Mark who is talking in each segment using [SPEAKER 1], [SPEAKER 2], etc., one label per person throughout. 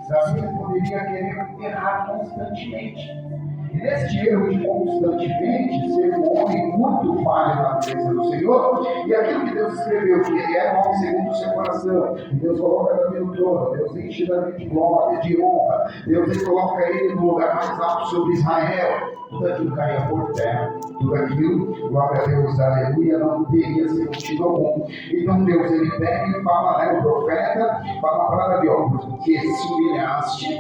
[SPEAKER 1] Davi poderia querer errar constantemente. E neste erro de constantemente ser um homem muito falho na presença do Senhor, e aquilo que Deus escreveu, que ele é um homem segundo o seu coração, e Deus coloca Davi no trono, Deus enche Davi de glória, de honra, Deus coloca ele no lugar mais alto sobre Israel. Tudo aquilo caia por terra, tudo aquilo, glória a Deus, aleluia, não teria sentido algum. Então Deus, ele pega e fala, o profeta fala para Davi, porque se humilhaste,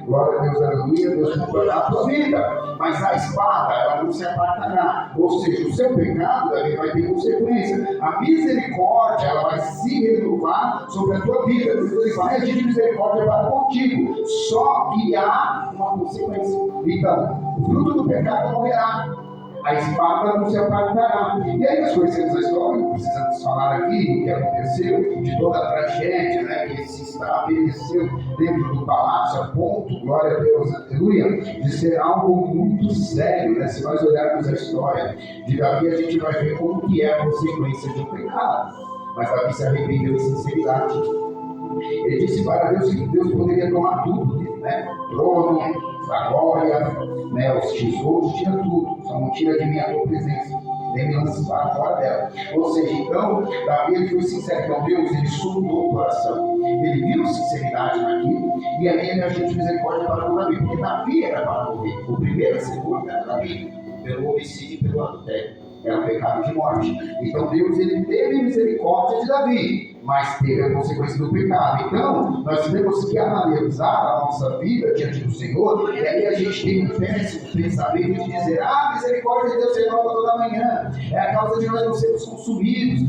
[SPEAKER 1] glória a Deus, aleluia, Deus comprará a tua vida, mas a espada, ela não se apartará. Ou seja, o seu pecado, Davi, vai ter consequência. A misericórdia, ela vai se renovar sobre a tua vida. Deus, ele vai agir de misericórdia para contigo, só que há uma consequência. Então, o fruto do pecado morrerá, a espada não se apartará. E aí nós conhecemos a história, não precisamos falar aqui o que aconteceu, de toda a tragédia, que se estabeleceu dentro do palácio, a ponto, glória a Deus, aleluia, de ser algo muito sério, Se nós olharmos a história de Davi, a gente vai ver como que é a consequência de um pecado. Mas Davi se arrependeu de sinceridade. Ele disse para Deus que Deus poderia tomar tudo, trono, a glória, os tesouros, tira tudo, só não tira de mim a tua presença, nem me lança para fora dela. Ou seja, então, Davi ele foi sincero, então Deus, ele sondou o coração, ele viu sinceridade naquilo, e aí ele agiu de misericórdia para com Davi, porque Davi era para morrer, o primeiro e o segundo era Davi, pelo homicídio e pelo adultério. Era um pecado de morte. Então Deus, ele teve misericórdia de Davi, mas teve a consequência do pecado. Então, nós temos que analisar a nossa vida diante do Senhor, e aí a gente tem um péssimo pensamento de dizer, a misericórdia de Deus se renova toda manhã, é a causa de nós não sermos consumidos,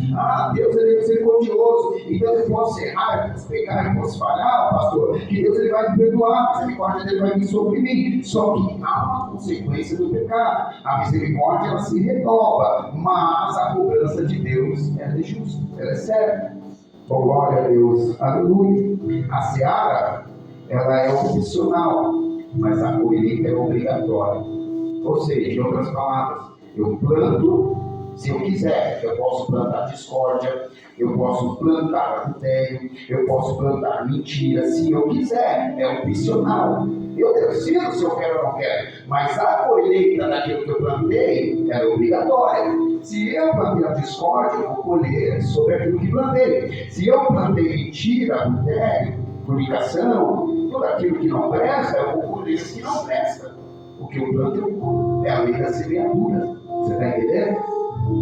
[SPEAKER 1] Deus ele é misericordioso, então eu posso errar, eu posso pecar, eu posso falhar, pastor, que Deus ele vai me perdoar, a misericórdia dele vai vir sobre mim. Só que há uma consequência do pecado. A misericórdia ela se renova, mas a cobrança de Deus ela é justa, ela é certa. Oh, glória a Deus, aleluia. A seara, ela é opcional, mas a colheita é obrigatória. Ou seja, em outras palavras, eu planto, se eu quiser, eu posso plantar discórdia, eu posso plantar adultério, eu posso plantar mentira, se eu quiser, é opcional. Eu decido se eu quero ou não quero, mas a colheita daquilo que eu plantei é obrigatória. Se eu plantei a discórdia, eu vou colher sobre aquilo que plantei. Se eu plantei mentira, adultério, fornicação, tudo aquilo que não presta, eu vou colher o que não presta. O que eu planto é a lei da semeadura. Você está entendendo?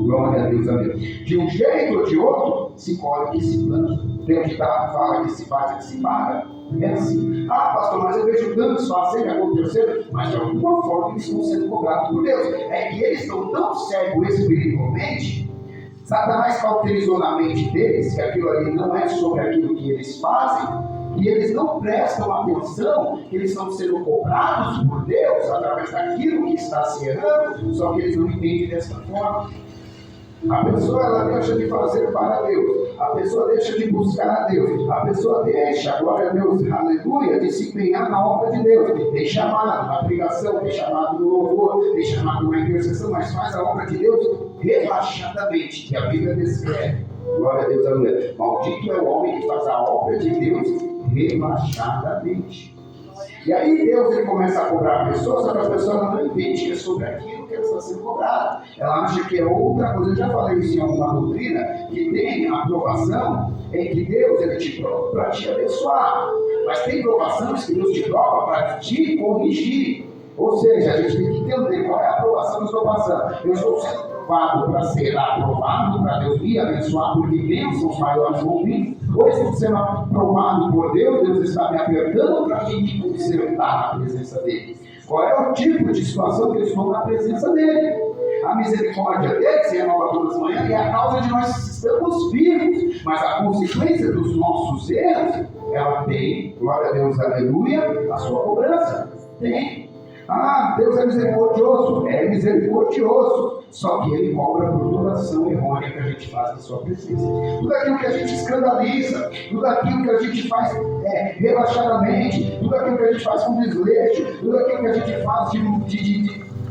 [SPEAKER 1] Glória a Deus, amém. De um jeito ou de outro, se colhe que se planta. Tem um ditado que fala que se faz que se paga. É assim. Pastor, mas eu vejo tantos fazerem acontecer, mas de alguma forma eles estão sendo cobrados por Deus. É que eles estão tão cegos espiritualmente, Satanás cauterizou na mente deles que aquilo ali não é sobre aquilo que eles fazem, e eles não prestam atenção que eles estão sendo cobrados por Deus através daquilo que está se errando, só que eles não entendem dessa forma. A pessoa ela deixa de fazer para Deus, a pessoa deixa de buscar a Deus, a pessoa deixa, glória a Deus, aleluia, de se empenhar na obra de Deus, tem chamado na pregação, tem chamado no louvor, tem chamado na intercessão, mas faz a obra de Deus relaxadamente, que a Bíblia descreve. Glória a Deus, aleluia. Maldito é o homem que faz a obra de Deus relaxadamente. E aí Deus ele começa a cobrar a pessoa, só que a pessoa não entende que é sobre aquilo que ela está sendo cobrada. Ela acha que é outra coisa. Eu já falei isso em alguma doutrina, que tem a aprovação em que Deus ele te prova para te abençoar. Mas tem provações que Deus te prova para te corrigir. Ou seja, a gente tem que entender qual é a aprovação que eu estou passando. Eu estou sendo provado para ser aprovado, para Deus me abençoar, porque bênçãos maiores vão vir. Ou estou sendo aprovado por Deus, Deus está me apertando para me consertar na presença dele. Qual é o tipo de situação que eu estou na presença dele? A misericórdia dele se renova todas as manhãs e é a causa de nós estamos vivos. Mas a consequência dos nossos erros, ela tem, glória a Deus, aleluia, a sua cobrança. Tem. Deus é misericordioso, só que Ele cobra por toda ação errônea que a gente faz na sua presença. Tudo aquilo que a gente escandaliza, tudo aquilo que a gente faz relaxadamente, tudo aquilo que a gente faz com desleixo, tudo aquilo que a gente faz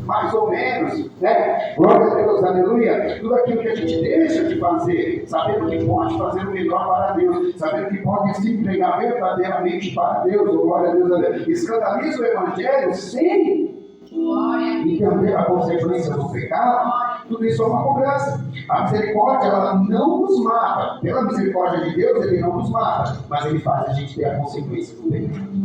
[SPEAKER 1] mais ou menos, né? Glória a Deus, aleluia. Tudo aquilo que a gente deixa de fazer, sabendo que pode fazer o melhor para Deus, sabendo que pode se entregar verdadeiramente para Deus, glória a Deus, aleluia. Escandaliza o Evangelho sem entender a consequência do pecado. Tudo isso é uma cobrança. A misericórdia, ela não nos mata. Pela misericórdia de Deus, Ele não nos mata, mas Ele faz a gente ter a consequência do pecado.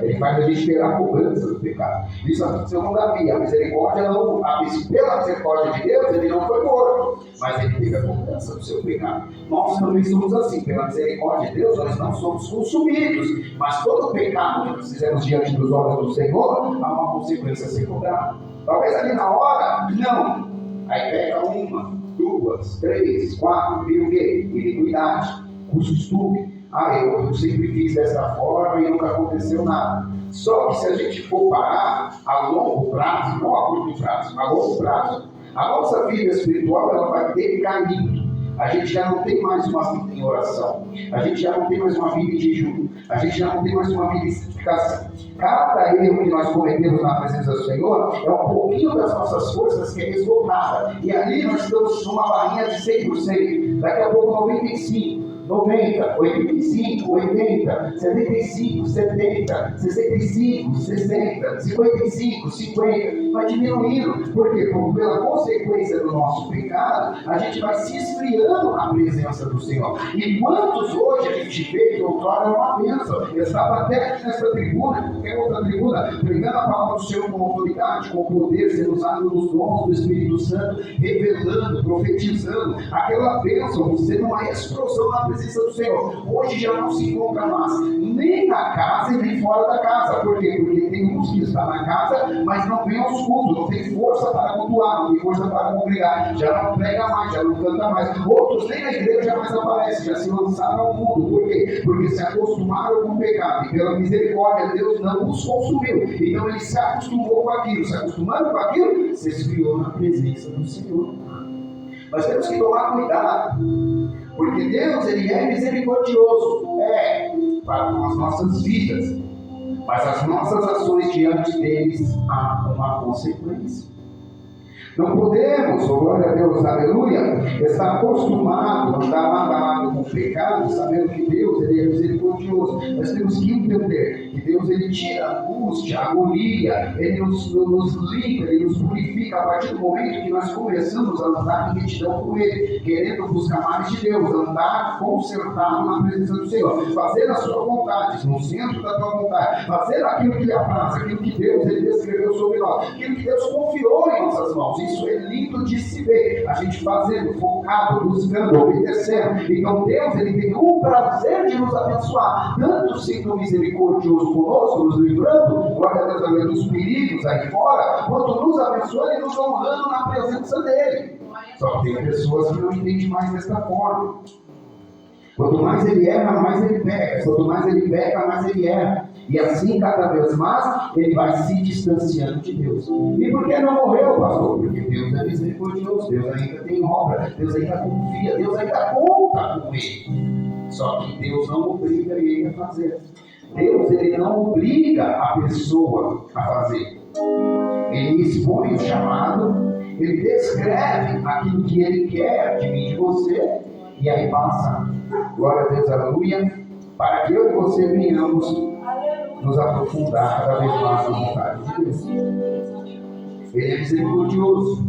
[SPEAKER 1] Ele faz a gente ter a cobrança do pecado. Isso aconteceu com Davi. A misericórdia não, pela misericórdia de Deus, ele não foi morto, mas ele teve a cobrança do seu pecado. Nós também somos assim. Pela misericórdia de Deus, nós não somos consumidos, mas todo pecado que nós fizemos diante dos olhos do Senhor, há uma consequência a ser cobrada. Talvez ali na hora, não. Aí pega 1, 2, 3, 4, vira o quê? Iniquidade, costume. Eu sempre fiz dessa forma e nunca aconteceu nada. Só que se a gente for parar a longo prazo, não a curto prazo, a longo prazo, a nossa vida espiritual ela vai decaindo. A gente já não tem mais uma vida em oração. A gente já não tem mais uma vida em jejum. A gente já não tem mais uma vida em santificação. Cada erro que nós cometemos na presença do Senhor é um pouquinho das nossas forças que é resvoltada. E ali nós estamos numa barrinha de 100%. Daqui a pouco 95%. 90, 85, 80, 75, 70, 65, 60, 55, 50, vai diminuindo. Por quê? Porque pela consequência do nosso pecado, a gente vai se esfriando na presença do Senhor. E quantos hoje a gente vê que outrora é uma bênção? Eu estava até aqui nessa tribuna, qualquer outra tribuna, pregando a palavra do Senhor com autoridade, com poder, sendo usado nos dons do Espírito Santo, revelando, profetizando, aquela bênção, sendo uma explosão na presença do Senhor. Hoje já não se encontra mais, nem na casa e nem fora da casa. Por quê? Porque tem uns que estão na casa, mas não vem aos cultos, não tem força para cultuar, não tem força para congregar, já não prega mais, já não canta mais. Outros nem na igreja já mais aparecem, já se lançaram ao mundo. Por quê? Porque se acostumaram com o pecado, e pela misericórdia de Deus não os consumiu. Então ele se acostumou com aquilo, se acostumando com aquilo, se esfriou na presença do Senhor. Nós temos que tomar cuidado, porque Deus, Ele é misericordioso, para com as nossas vidas, mas as nossas ações diante deles há uma consequência. Não podemos, glória a Deus, aleluia, estar acostumado a andar lado com o pecado, sabendo que Deus, Ele é misericordioso. Nós temos que entender que Deus, Ele tira a angústia, a agonia, Ele nos limpa, Ele nos purifica a partir do momento que nós começamos a andar em retidão com Ele, querendo buscar mais de Deus, andar consertado na presença do Senhor, fazer a sua vontade, no centro da tua vontade, fazer aquilo que lhe apraz, aquilo que Deus, Ele descreveu sobre nós, aquilo que Deus confiou em nossas mãos. Isso é lindo de se ver, a gente fazendo, focado, buscando, obedecendo. Então Deus, Ele tem o prazer de nos abençoar, tanto sendo misericordioso conosco, nos livrando, glória a Deus, dos perigos aí fora, quanto nos abençoando e nos honrando na presença dEle. Só que tem pessoas que não entendem mais desta forma. Quanto mais ele erra, mais ele peca. Quanto mais ele peca, mais ele erra. E assim, cada vez mais, ele vai se distanciando de Deus. E por que não morreu, pastor? Porque Deus é misericordioso, Deus ainda tem obra, Deus ainda confia, Deus ainda conta com ele. Só que Deus não obriga ele a fazer. Deus, ele não obriga a pessoa a fazer. Ele expõe o chamado, ele descreve aquilo que ele quer de mim e de você, e aí passa, glória a Deus, aleluia, para que eu e você venhamos nos aprofundar cada vez mais na vontade de Deus. Ele é misericordioso.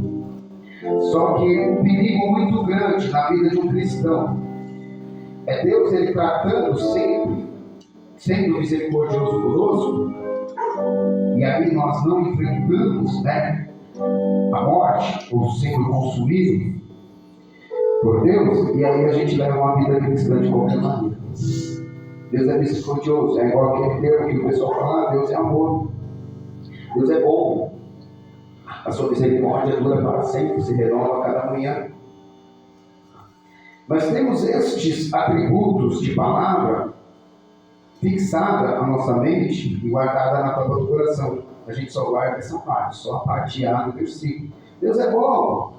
[SPEAKER 1] Só que um perigo muito grande na vida de um cristão é Deus, ele tratando sempre, sendo misericordioso conosco, e aí nós não enfrentamos, a morte, ou sendo consumido por Deus, e aí a gente leva uma vida cristã de qualquer maneira. Deus é misericordioso, é igual aquele termo que o pessoal fala, Deus é amor, Deus é bom, a sua misericórdia dura para sempre, se renova a cada manhã. Nós temos estes atributos de palavra fixada na nossa mente e guardada na tábua do coração. A gente só guarda essa parte, só a parte A do versículo. Deus é bom,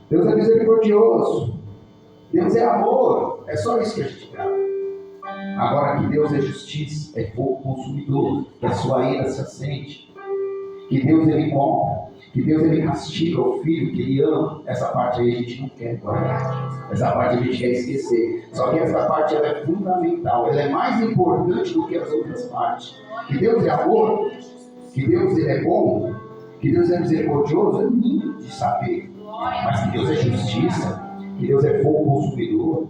[SPEAKER 1] Deus é misericordioso, Deus é amor, é só isso que a gente grava. Agora que Deus é justiça, é fogo consumidor, que a sua ira se acende, que Deus ele compra, que Deus ele castiga o filho que ele ama. Essa parte aí a gente não quer guardar. Essa parte a gente quer esquecer. Só que essa parte ela é fundamental. Ela é mais importante do que as outras partes. Que Deus é amor, que Deus ele é bom, que Deus é misericordioso, é lindo de saber. Mas que Deus é justiça, que Deus é fogo consumidor,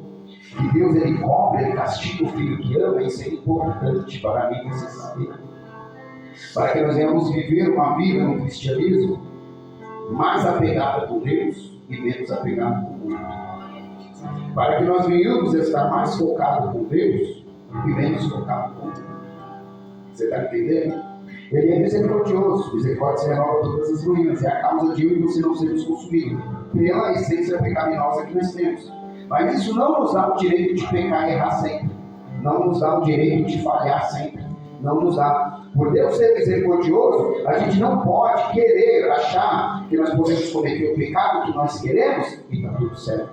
[SPEAKER 1] que Deus ele cobra, ele castiga o filho que ama. Isso é importante para mim você saber. Para que nós venhamos viver uma vida no cristianismo mais apegada com Deus e menos apegada com o mundo. Para que nós venhamos estar mais focados com Deus e menos focados com o mundo. Você está entendendo? Ele é misericordioso, misericórdia se renova todas as manhãs, é a causa de eu e você não sermos consumidos pela essência pecaminosa que nós temos. Mas isso não nos dá o direito de pecar e errar sempre, não nos dá o direito de falhar sempre, não nos dá. Por Deus ser misericordioso, a gente não pode querer achar que nós podemos cometer o pecado que nós queremos e está tudo certo.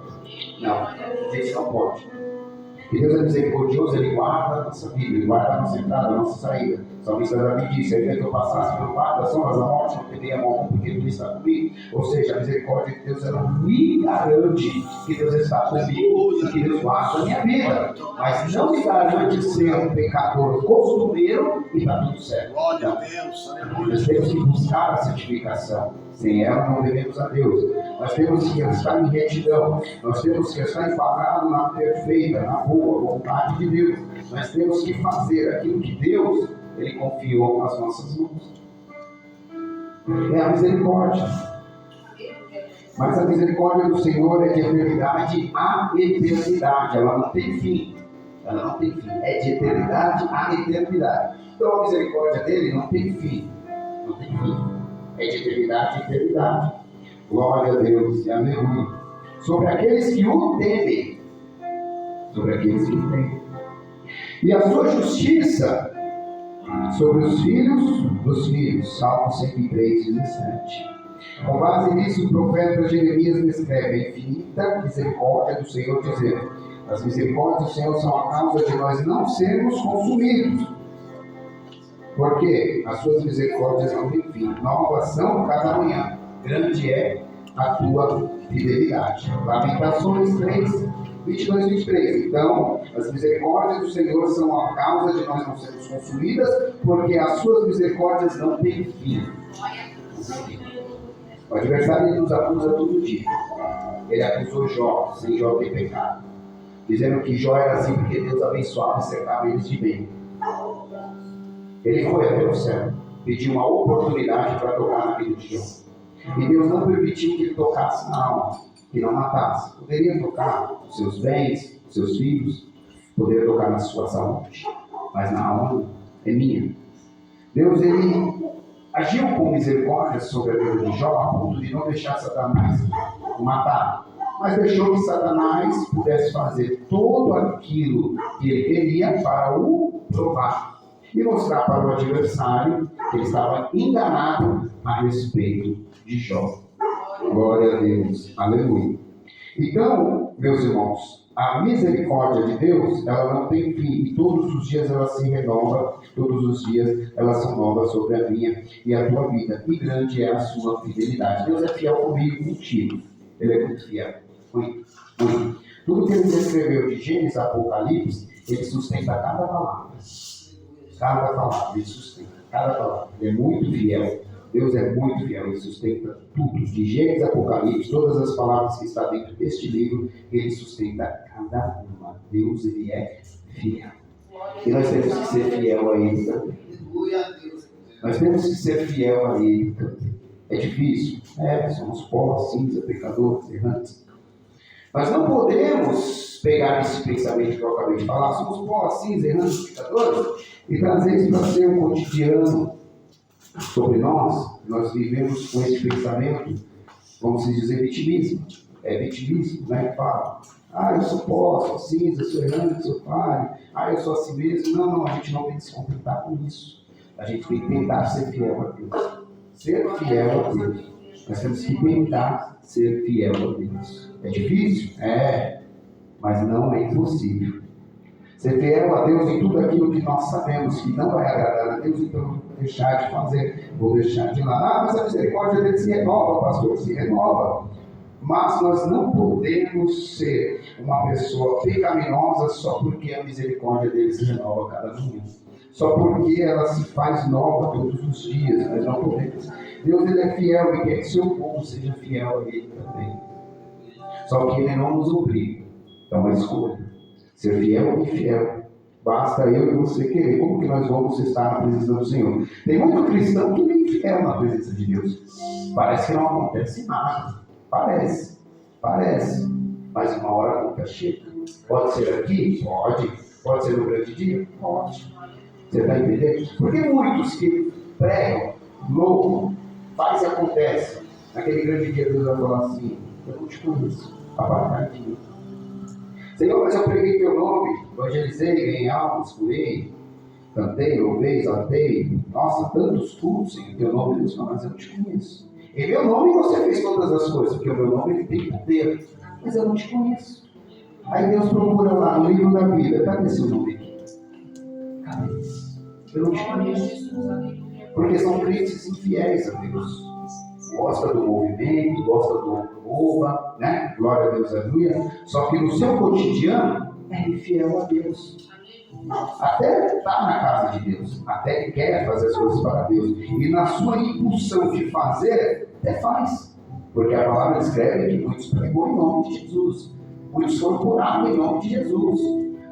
[SPEAKER 1] Não, a gente não pode. Que Deus é misericordioso, Ele guarda a nossa vida, Ele guarda a nossa entrada, a nossa saída. O salmista Davi disse: ainda que eu passasse pelo vale das sombras da morte, não teria mal, porque Tu está comigo. Ou seja, a misericórdia de Deus, ela me garante que Deus está comigo e que Deus guarda a minha vida. Mas não me garante ser um pecador costumeiro e está tudo certo.
[SPEAKER 2] Glória a Deus,
[SPEAKER 1] nós temos que buscar a santificação. Sem ela não devemos a Deus. Nós temos que estar em retidão. Nós temos que estar enquadrado na perfeita, na boa vontade de Deus. Nós temos que fazer aquilo que Deus Ele confiou nas nossas mãos. É a misericórdia. Mas a misericórdia do Senhor é de eternidade a eternidade. Ela não tem fim. Ela não tem fim. É de eternidade a eternidade. Então a misericórdia dele não tem fim. Não tem fim. É de eternidade a eternidade. Glória a Deus e aleluia. Sobre aqueles que o temem. Sobre aqueles que o temem. E a sua justiça sobre os filhos dos filhos. Salmo 103, 17. Com base nisso, o profeta Jeremias descreve a infinita misericórdia do Senhor, dizendo: as misericórdias do Senhor são a causa de nós não sermos consumidos. Porque as suas misericórdias não têm fim. Novas são cada manhã. Grande é a tua fidelidade. Lamentações 3, 22 e 23. Então, as misericórdias do Senhor são a causa de nós não sermos consumidas, porque as suas misericórdias não têm fim. O adversário nos acusa todo dia. Ele acusou Jó, sem Jó ter pecado, dizendo que Jó era assim porque Deus abençoava e cercava eles de bem. Ele foi até o céu, pediu uma oportunidade para tocar na vida de Jó. E Deus não permitiu que ele tocasse na alma, que não matasse. Poderia tocar os seus bens, os seus filhos, poderia tocar na sua saúde, mas na alma é minha. Deus, ele agiu com misericórdia sobre a vida de Jó, a ponto de não deixar Satanás matar, mas deixou que Satanás pudesse fazer tudo aquilo que ele queria para o provar e mostrar para o adversário que ele estava enganado a respeito de Jó. Glória a Deus, aleluia. Então, meus irmãos, a misericórdia de Deus, ela não tem fim, e todos os dias ela se renova, todos os dias elas são novas sobre a minha e a tua vida, e grande é a sua fidelidade. Deus é fiel comigo e contigo, Ele é muito fiel, muito, muito. Tudo que Ele descreveu de Gênesis a Apocalipse, Ele sustenta cada palavra. Cada palavra, Ele sustenta, cada palavra. Ele é muito fiel. Deus é muito fiel, Ele sustenta tudo. De Gênesis a Apocalipse, todas as palavras que estão dentro deste livro, Ele sustenta cada uma. Deus, Ele é fiel. E nós temos que ser fiel a Ele também. Nós temos que ser fiel a Ele também. É difícil? Somos pó, cinza, pecadores, errantes. Mas não podemos pegar esse pensamento que eu acabei de falar, somos pó, cinza, errantes, pecadores, e trazer isso para ser um cotidiano sobre nós. Nós vivemos com esse pensamento, vamos dizer, vitimismo. É vitimismo, né? Que fala: eu sou pó, sou cinza, sou errante, sou falho, eu sou assim mesmo. Não, a gente não tem que se contentar com isso. A gente tem que tentar ser fiel a Deus. Ser fiel a Deus. Nós temos que tentar ser fiel a Deus. É difícil? Mas não é impossível. Ser fiel a Deus em tudo aquilo que nós sabemos que não vai agradar a Deus, então vou deixar de fazer, vou deixar de lá. Mas a misericórdia dele se renova, pastor, se renova. Mas nós não podemos ser uma pessoa pecaminosa só porque a misericórdia dele se renova cada manhã. Só porque ela se faz nova todos os dias. Nós não podemos. Deus ele é fiel e quer que seu povo seja fiel a ele também. Só que ele não nos obriga. É uma escolha. Ser fiel ou infiel. Basta eu e você querer. Como que nós vamos estar na presença do Senhor? Tem muito cristão que é infiel na presença de Deus. Parece que não acontece nada. Parece. Mas uma hora a conta chega. Pode ser aqui? Pode. Pode ser no grande dia? Pode. Você está entendendo? Porque muitos que pregam, loucam, faz e acontece. Naquele grande dia Deus vai falar assim: eu não te conheço. Apartai de mim. Senhor, mas eu preguei teu nome, evangelizei, ganhei almas, curei, cantei, louvei, exaltei. Nossa, tantos cultos em teu nome, Deus fala, mas eu não te conheço. Em meu nome você fez todas as coisas, porque o meu nome ele tem poder, mas eu não te conheço. Aí Deus procura lá no livro da vida, cadê seu nome aqui? Cadê? Eu não te conheço. Porque são crentes infiéis a Deus. Gosta do movimento, gosta do oba, né? Glória a Deus, aleluia. Só que no seu cotidiano é infiel a Deus. Até está na casa de Deus, até quer fazer as coisas para Deus. E na sua impulsão de fazer, até faz. Porque a palavra escreve que muitos pregou em nome de Jesus. Muitos foram curados em nome de Jesus.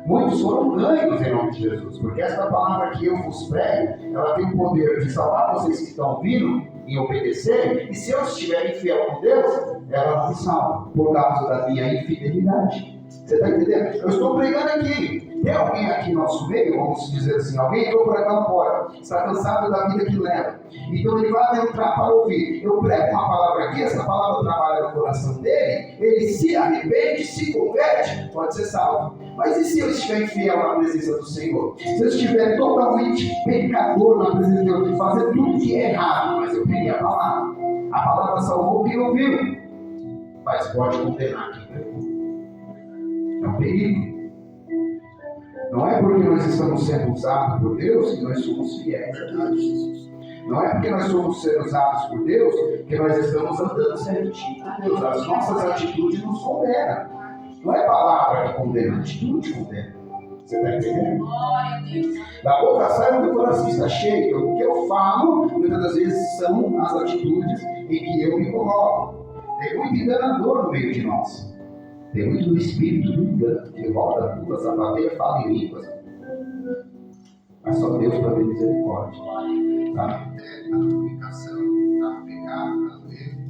[SPEAKER 1] Muitos foram ganhos em nome de Jesus. Porque essa palavra que eu vos prego, ela tem o poder de salvar vocês que estão ouvindo em obedecer. E se eu estiver infiel com Deus, ela não me salva por causa da minha infidelidade. Você está entendendo? Eu estou pregando aqui. Tem alguém aqui no nosso meio, vamos dizer assim, alguém entrou por aquela porta, está cansado da vida que leva. Então ele vai entrar para ouvir. Eu prego uma palavra aqui, essa palavra trabalha no coração dele, ele se arrepende, se converte, pode ser salvo. Mas e se eu estiver infiel na presença do Senhor? Se eu estiver totalmente pecador na presença de Deus, fazer tudo que é errado, mas eu peguei a palavra salvou quem ouviu, mas pode condenar quem pregou. É um perigo. Não é porque nós estamos sendo usados por Deus que nós somos fiéis a Deus. Não é porque nós somos sendo usados por Deus que nós estamos andando certinho com Deus. As nossas atitudes nos condenam. Não é palavra que condena, a atitude condena. Você está entendendo? Da boca sai o que o coração está cheio. Então, o que eu falo, muitas das vezes, são as atitudes em que eu me coloco. Tem muito enganador no meio de nós. Tem muito do espírito do engano, que roda tudo, sapateia, fala em línguas. Mas só Deus para ver misericórdia. Está na comunicação, está no pecado, está no erro.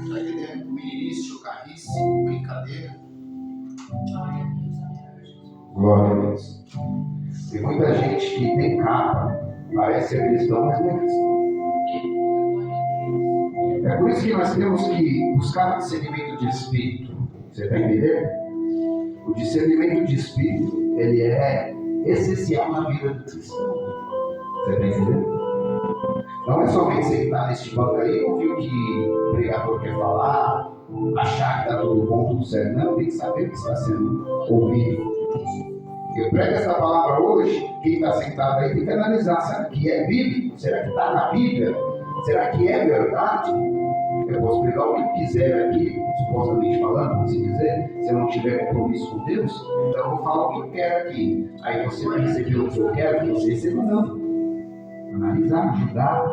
[SPEAKER 1] Está entendendo? Ministro, carrice, brincadeira. Glória a Deus. Tem muita gente que tem capa, parece ser cristão, mas não é cristão. É por isso que nós temos que buscar o discernimento de espírito. Você está entendendo? O discernimento de espírito, ele é essencial na vida do cristão. Você está entendendo? Não é somente sentar neste banco aí e ouvir o que o pregador quer falar, achar que está tudo bom, tudo certo. Não, tem que saber o que está sendo ouvido. Eu prego essa palavra hoje, quem está sentado aí tem que analisar. Será que é bíblico? Será que está na Bíblia? Será que é verdade? Eu posso pregar o que eu quiser aqui, supostamente falando, vamos dizer, se eu não tiver compromisso com Deus, então eu vou falar o que eu quero aqui. Aí você vai receber o que eu quero, que você receba não. Analisar, julgar,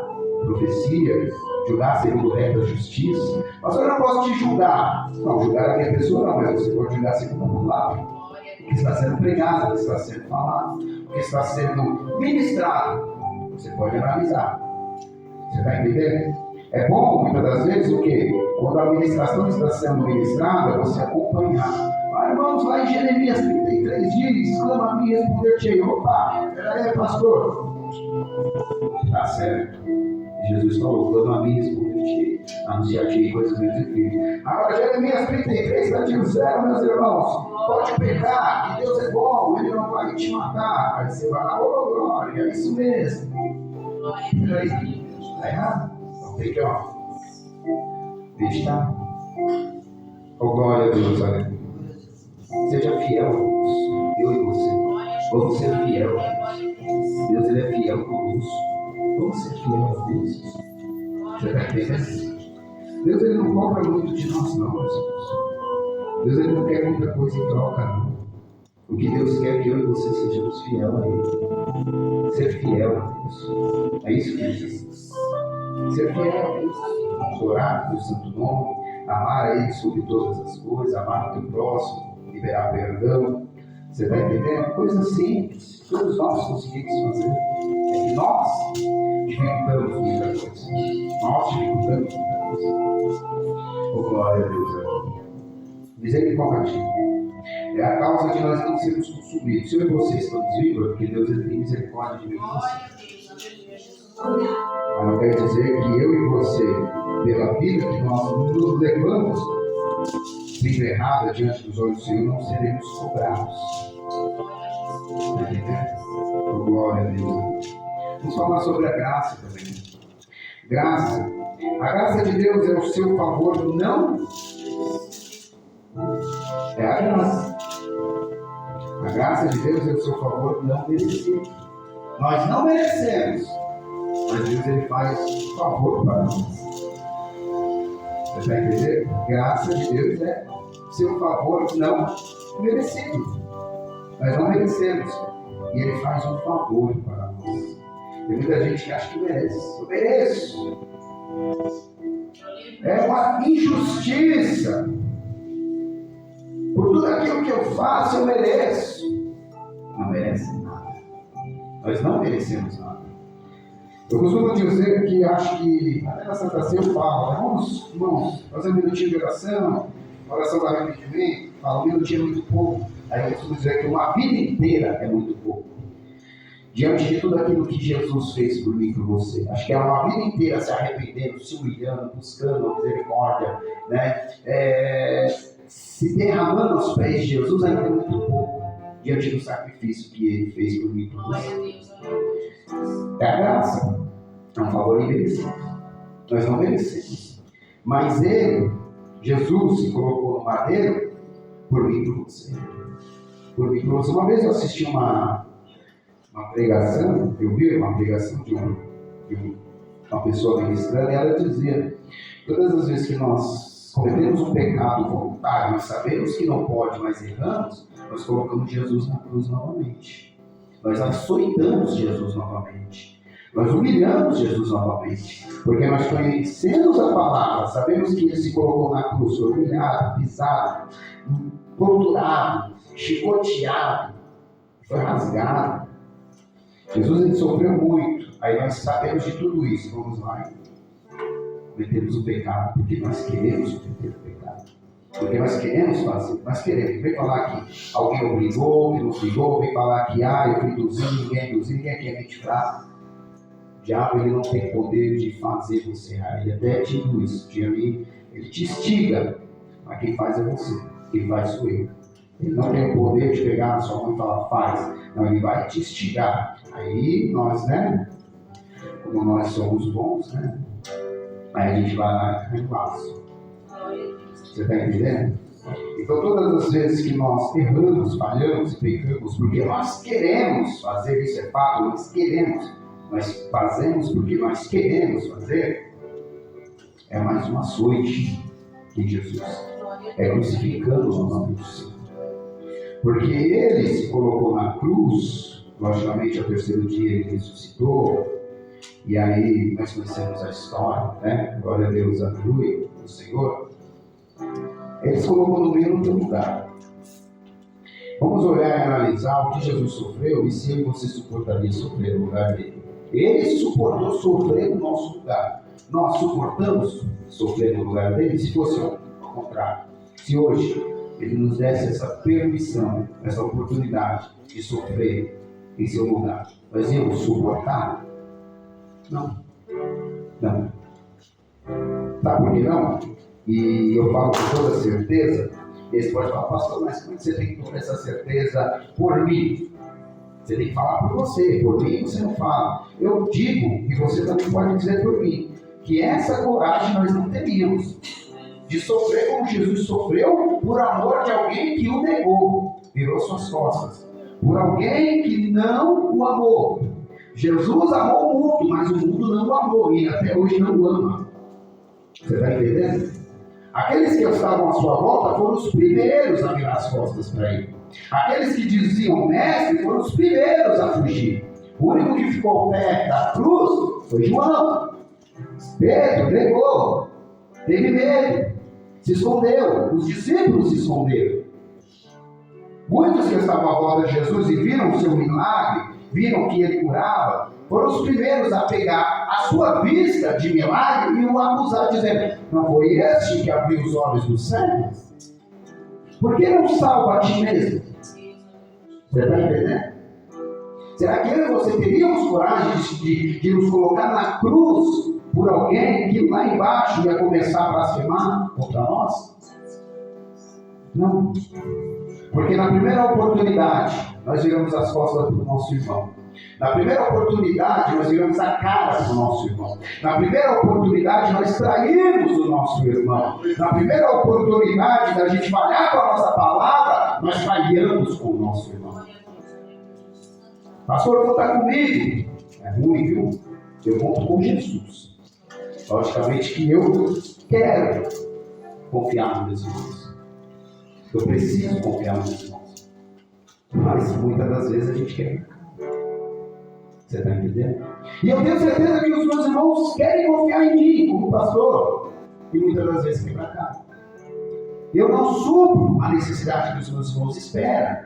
[SPEAKER 1] profecias, julgar segundo regra da justiça. Mas eu não posso te julgar. Não, julgar a minha pessoa não, mas você pode julgar segundo a palavra. O que está sendo pregado, o que está sendo falado, o que está sendo ministrado. Você pode analisar. Você está entendendo? É bom, muitas das vezes, o quê? Quando a ministração está sendo ministrada, você acompanhar. Mas vamos lá em Jeremias 33 dias, clama a mim e responder-te. Opa, peraí, pastor. Tá certo. Jesus falou, clama a mim e responder-te. Anunciar-te coisas grandes e firmes. Agora, Jeremias 33, versículo 0, meus irmãos. Pode pecar, que Deus é bom, Ele não vai te matar. Aí você vai lá, ô glória, é isso mesmo. Peraí, está errado? Tem que, ó, deixar. Oh, glória a Deus, aleluia. Seja fiel a Deus, eu e você. Vamos ser fiel. Deus, Ele é fiel conosco. Vamos ser fiel a Deus. Você está entendendo? Deus, Ele não cobra muito de nós, não, meus irmãos. Deus, Ele não quer muita coisa em troca, não. O que Deus quer é que eu e você sejamos fiel a Ele. Ser fiel a Deus. É isso que Ele diz. Ser fiel a Deus. Orar no santo nome. Amar a Ele sobre todas as coisas. Amar o teu próximo. Liberar perdão. Você está entendendo? Coisa simples. Todos nós conseguimos fazer. É que nós dificultamos muita coisa. Nós dificultamos muita coisa. Oh, glória a Deus. Misericórdia. É a causa de nós não sermos consumidos. Se eu e você estamos vivos, é porque Deus tem misericórdia de mim. Mas não quer dizer que eu e você, pela vida que nós nos levamos, vida errada diante dos olhos do Senhor, não seremos cobrados. Está entendendo? Oh, glória a Deus. Vamos falar sobre a graça também. Graça. A graça de Deus é o seu favor, não é a graça. A graça de Deus é o seu favor não merecido. Nós não merecemos, mas Deus, Ele faz favor para nós. Você está entendendo? Graça de Deus é seu favor não merecido. Nós não merecemos. E Ele faz um favor para nós. Tem muita gente que acha que merece. Eu mereço. É uma injustiça. Por tudo aquilo que eu faço, eu mereço. Não merece nada. Nós não merecemos nada. Eu costumo dizer que acho que, até na Santa Ceia eu falo, vamos, irmãos, fazer um minutinho de oração do arrependimento, fala, um minutinho é muito pouco. Aí eu costumo dizer que uma vida inteira é muito pouco. Diante de tudo aquilo que Jesus fez por mim e por você. Acho que é uma vida inteira se arrependendo, se humilhando, buscando a misericórdia, né? Se derramando aos pés de Jesus ainda é muito pouco, diante do sacrifício que Ele fez por mim e por você. É a graça, é um favor imerecido. Nós não merecemos. Mas Ele, Jesus, se colocou no madeiro por mim e por você. Por mim e por você. Uma vez eu assisti uma pregação, eu vi uma pregação de uma pessoa ministrando, e ela dizia: todas as vezes que nós cometemos um pecado voluntário, nós sabemos que não pode, mas erramos, nós colocamos Jesus na cruz novamente. Nós açoitamos Jesus novamente. Nós humilhamos Jesus novamente. Porque nós conhecemos a palavra, sabemos que Ele se colocou na cruz, foi humilhado, pisado, torturado, chicoteado, foi rasgado. Jesus, Ele sofreu muito. Aí nós sabemos de tudo isso. Vamos lá. Cometemos o pecado porque nós queremos cometer o pecado. Porque nós queremos fazer. Nós queremos. Vem falar que alguém obrigou, que não obrigou. Vem falar que eu fui induzido, ninguém induziu, ninguém quer mente fraca. O diabo, ele não tem poder de fazer você errar. Ele até te induz. Ele te instiga. Mas quem faz é você. Quem faz sou eu. Ele não tem o poder de pegar na sua mão e falar, faz. Não, ele vai te instigar. Aí nós, né? Como nós somos bons, né? Aí a gente vai lá e cai no laço. Você está entendendo? Então todas as vezes que nós erramos, falhamos e pecamos, porque nós queremos fazer, isso é fato, nós queremos, mas fazemos porque nós queremos fazer, é mais um açoite de Jesus. É crucificando o nome do Senhor. Porque Ele se colocou na cruz, logicamente ao terceiro dia Ele ressuscitou, e aí nós conhecemos a história, né? Glória a Deus, aleluia, do Senhor. Ele se colocou no meio do teu lugar. Vamos olhar e analisar o que Jesus sofreu e se você suportaria sofrer no lugar dele. Ele suportou sofrer no nosso lugar. Nós suportamos sofrer no lugar dele se fosse ao contrário. Se hoje Ele nos desse essa permissão, essa oportunidade de sofrer em seu lugar, nós íamos suportar? Não. Não. Sabe por que não? E eu falo com toda certeza. Esse pode falar, pastor, mas como você tem toda essa certeza por mim? Você tem que falar por você, por mim você não fala. Eu digo, e você também pode dizer por mim, que essa coragem nós não teríamos de sofrer como Jesus sofreu por amor de alguém que o negou, virou suas costas. por alguém que não o amou. Jesus amou o mundo, mas o mundo não o amou e até hoje não o ama. Você está entendendo? Aqueles que estavam à sua volta foram os primeiros a virar as costas para ele. Aqueles que diziam mestre foram os primeiros a fugir. O único que ficou perto da cruz foi João. Pedro negou, teve medo, se escondeu. Os discípulos se esconderam. Muitos que estavam à volta de Jesus e viram o seu milagre, viram que ele curava, foram os primeiros a pegar a sua vista de milagre e o acusar, dizendo: não foi este que abriu os olhos do cego? Por que não salva a ti mesmo? Você está entendendo? Será que eu e você teríamos coragem de nos colocar na cruz por alguém que lá embaixo ia começar a blasfemar contra nós? Não. Porque na primeira oportunidade, nós viramos as costas do nosso irmão. Na primeira oportunidade, nós viramos a cara do nosso irmão. Na primeira oportunidade, nós traímos o nosso irmão. Na primeira oportunidade da gente falhar com a nossa palavra, nós falhamos com o nosso irmão. Pastor, conta comigo. É ruim, viu? Eu conto com Jesus. Logicamente que eu quero confiar nos meus irmãos. Eu preciso confiar nos meus irmãos. Mas muitas das vezes a gente quer. Você está entendendo? E eu tenho certeza que os meus irmãos querem confiar em mim, como pastor. E muitas das vezes vem para cá. Eu não supro a necessidade que os meus irmãos esperam.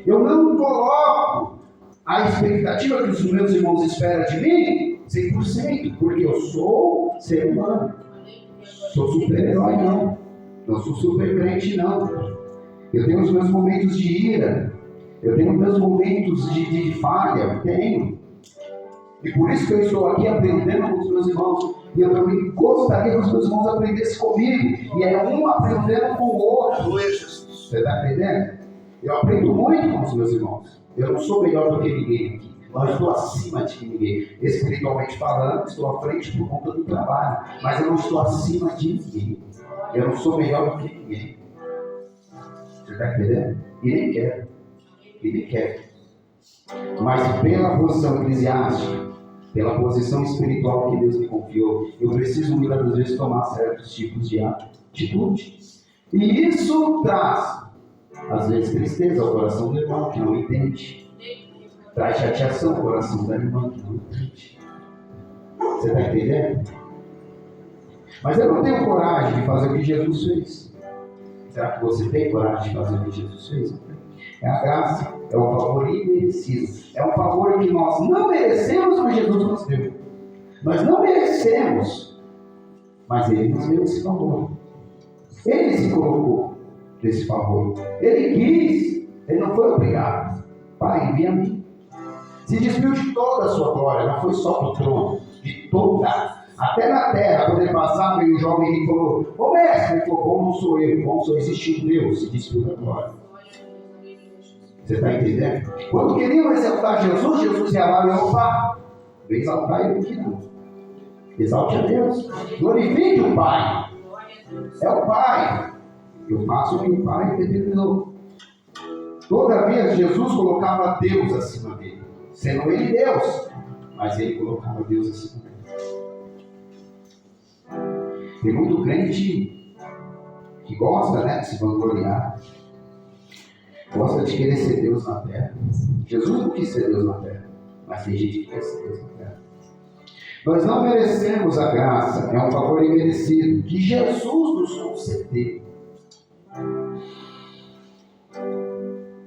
[SPEAKER 1] Eu não coloco a expectativa que os meus irmãos esperam de mim 100%, porque eu sou ser humano. Sou super-herói, não. Não sou super crente, não. Eu tenho os meus momentos de ira. Eu tenho os meus momentos de falha. Tenho. E por isso que eu estou aqui aprendendo com os meus irmãos. E eu também gostaria que os meus irmãos aprendessem comigo. E é um aprendendo com o outro. Você está entendendo? Eu aprendo muito com os meus irmãos. Eu não sou melhor do que ninguém aqui. Eu estou acima de ninguém. Espiritualmente falando, estou à frente por conta do trabalho. Mas eu não estou acima de ninguém. Eu não sou melhor do que ninguém. Você está entendendo? E nem quero. E nem quero. Mas pela posição eclesiástica, pela posição espiritual que Deus me confiou, eu preciso muitas das vezes tomar certos tipos de atitude. E isso traz, às vezes, tristeza ao coração do irmão que não entende. Traz chateação ao coração da irmã que não entende. Você está entendendo? Mas eu não tenho coragem de fazer o que Jesus fez. Será que você tem coragem de fazer o que Jesus fez? É a graça, é o favor imerecido. É um favor que nós não merecemos, mas Jesus nos deu. Nós não merecemos, mas Ele nos deu esse favor. Ele se colocou nesse favor. Ele quis, Ele não foi obrigado. Pai, envia a mim. Se despiu de toda a sua glória, não foi só do trono, de toda. Até na terra, quando ele passava, veio o jovem e falou: ô mestre, ele falou: como não sou eu, como só existe um Deus, se despiu da glória. Você está entendendo? Quando queriam exaltar Jesus, Jesus ia lá e opa, vem exaltar ele aqui não. Exalte a Deus. Glorifique o Pai. É o Pai. Eu faço o que o Pai determinou. Todavia, Jesus colocava Deus acima dele. Sendo ele Deus, mas ele colocava Deus acima dele. Tem muito crente que gosta, né, de se vangloriar. Gosta de querer ser Deus na terra. Jesus não quis ser Deus na terra, mas tem gente que quer ser Deus na terra. Nós não merecemos a graça, é um favor imerecido que Jesus nos concedeu.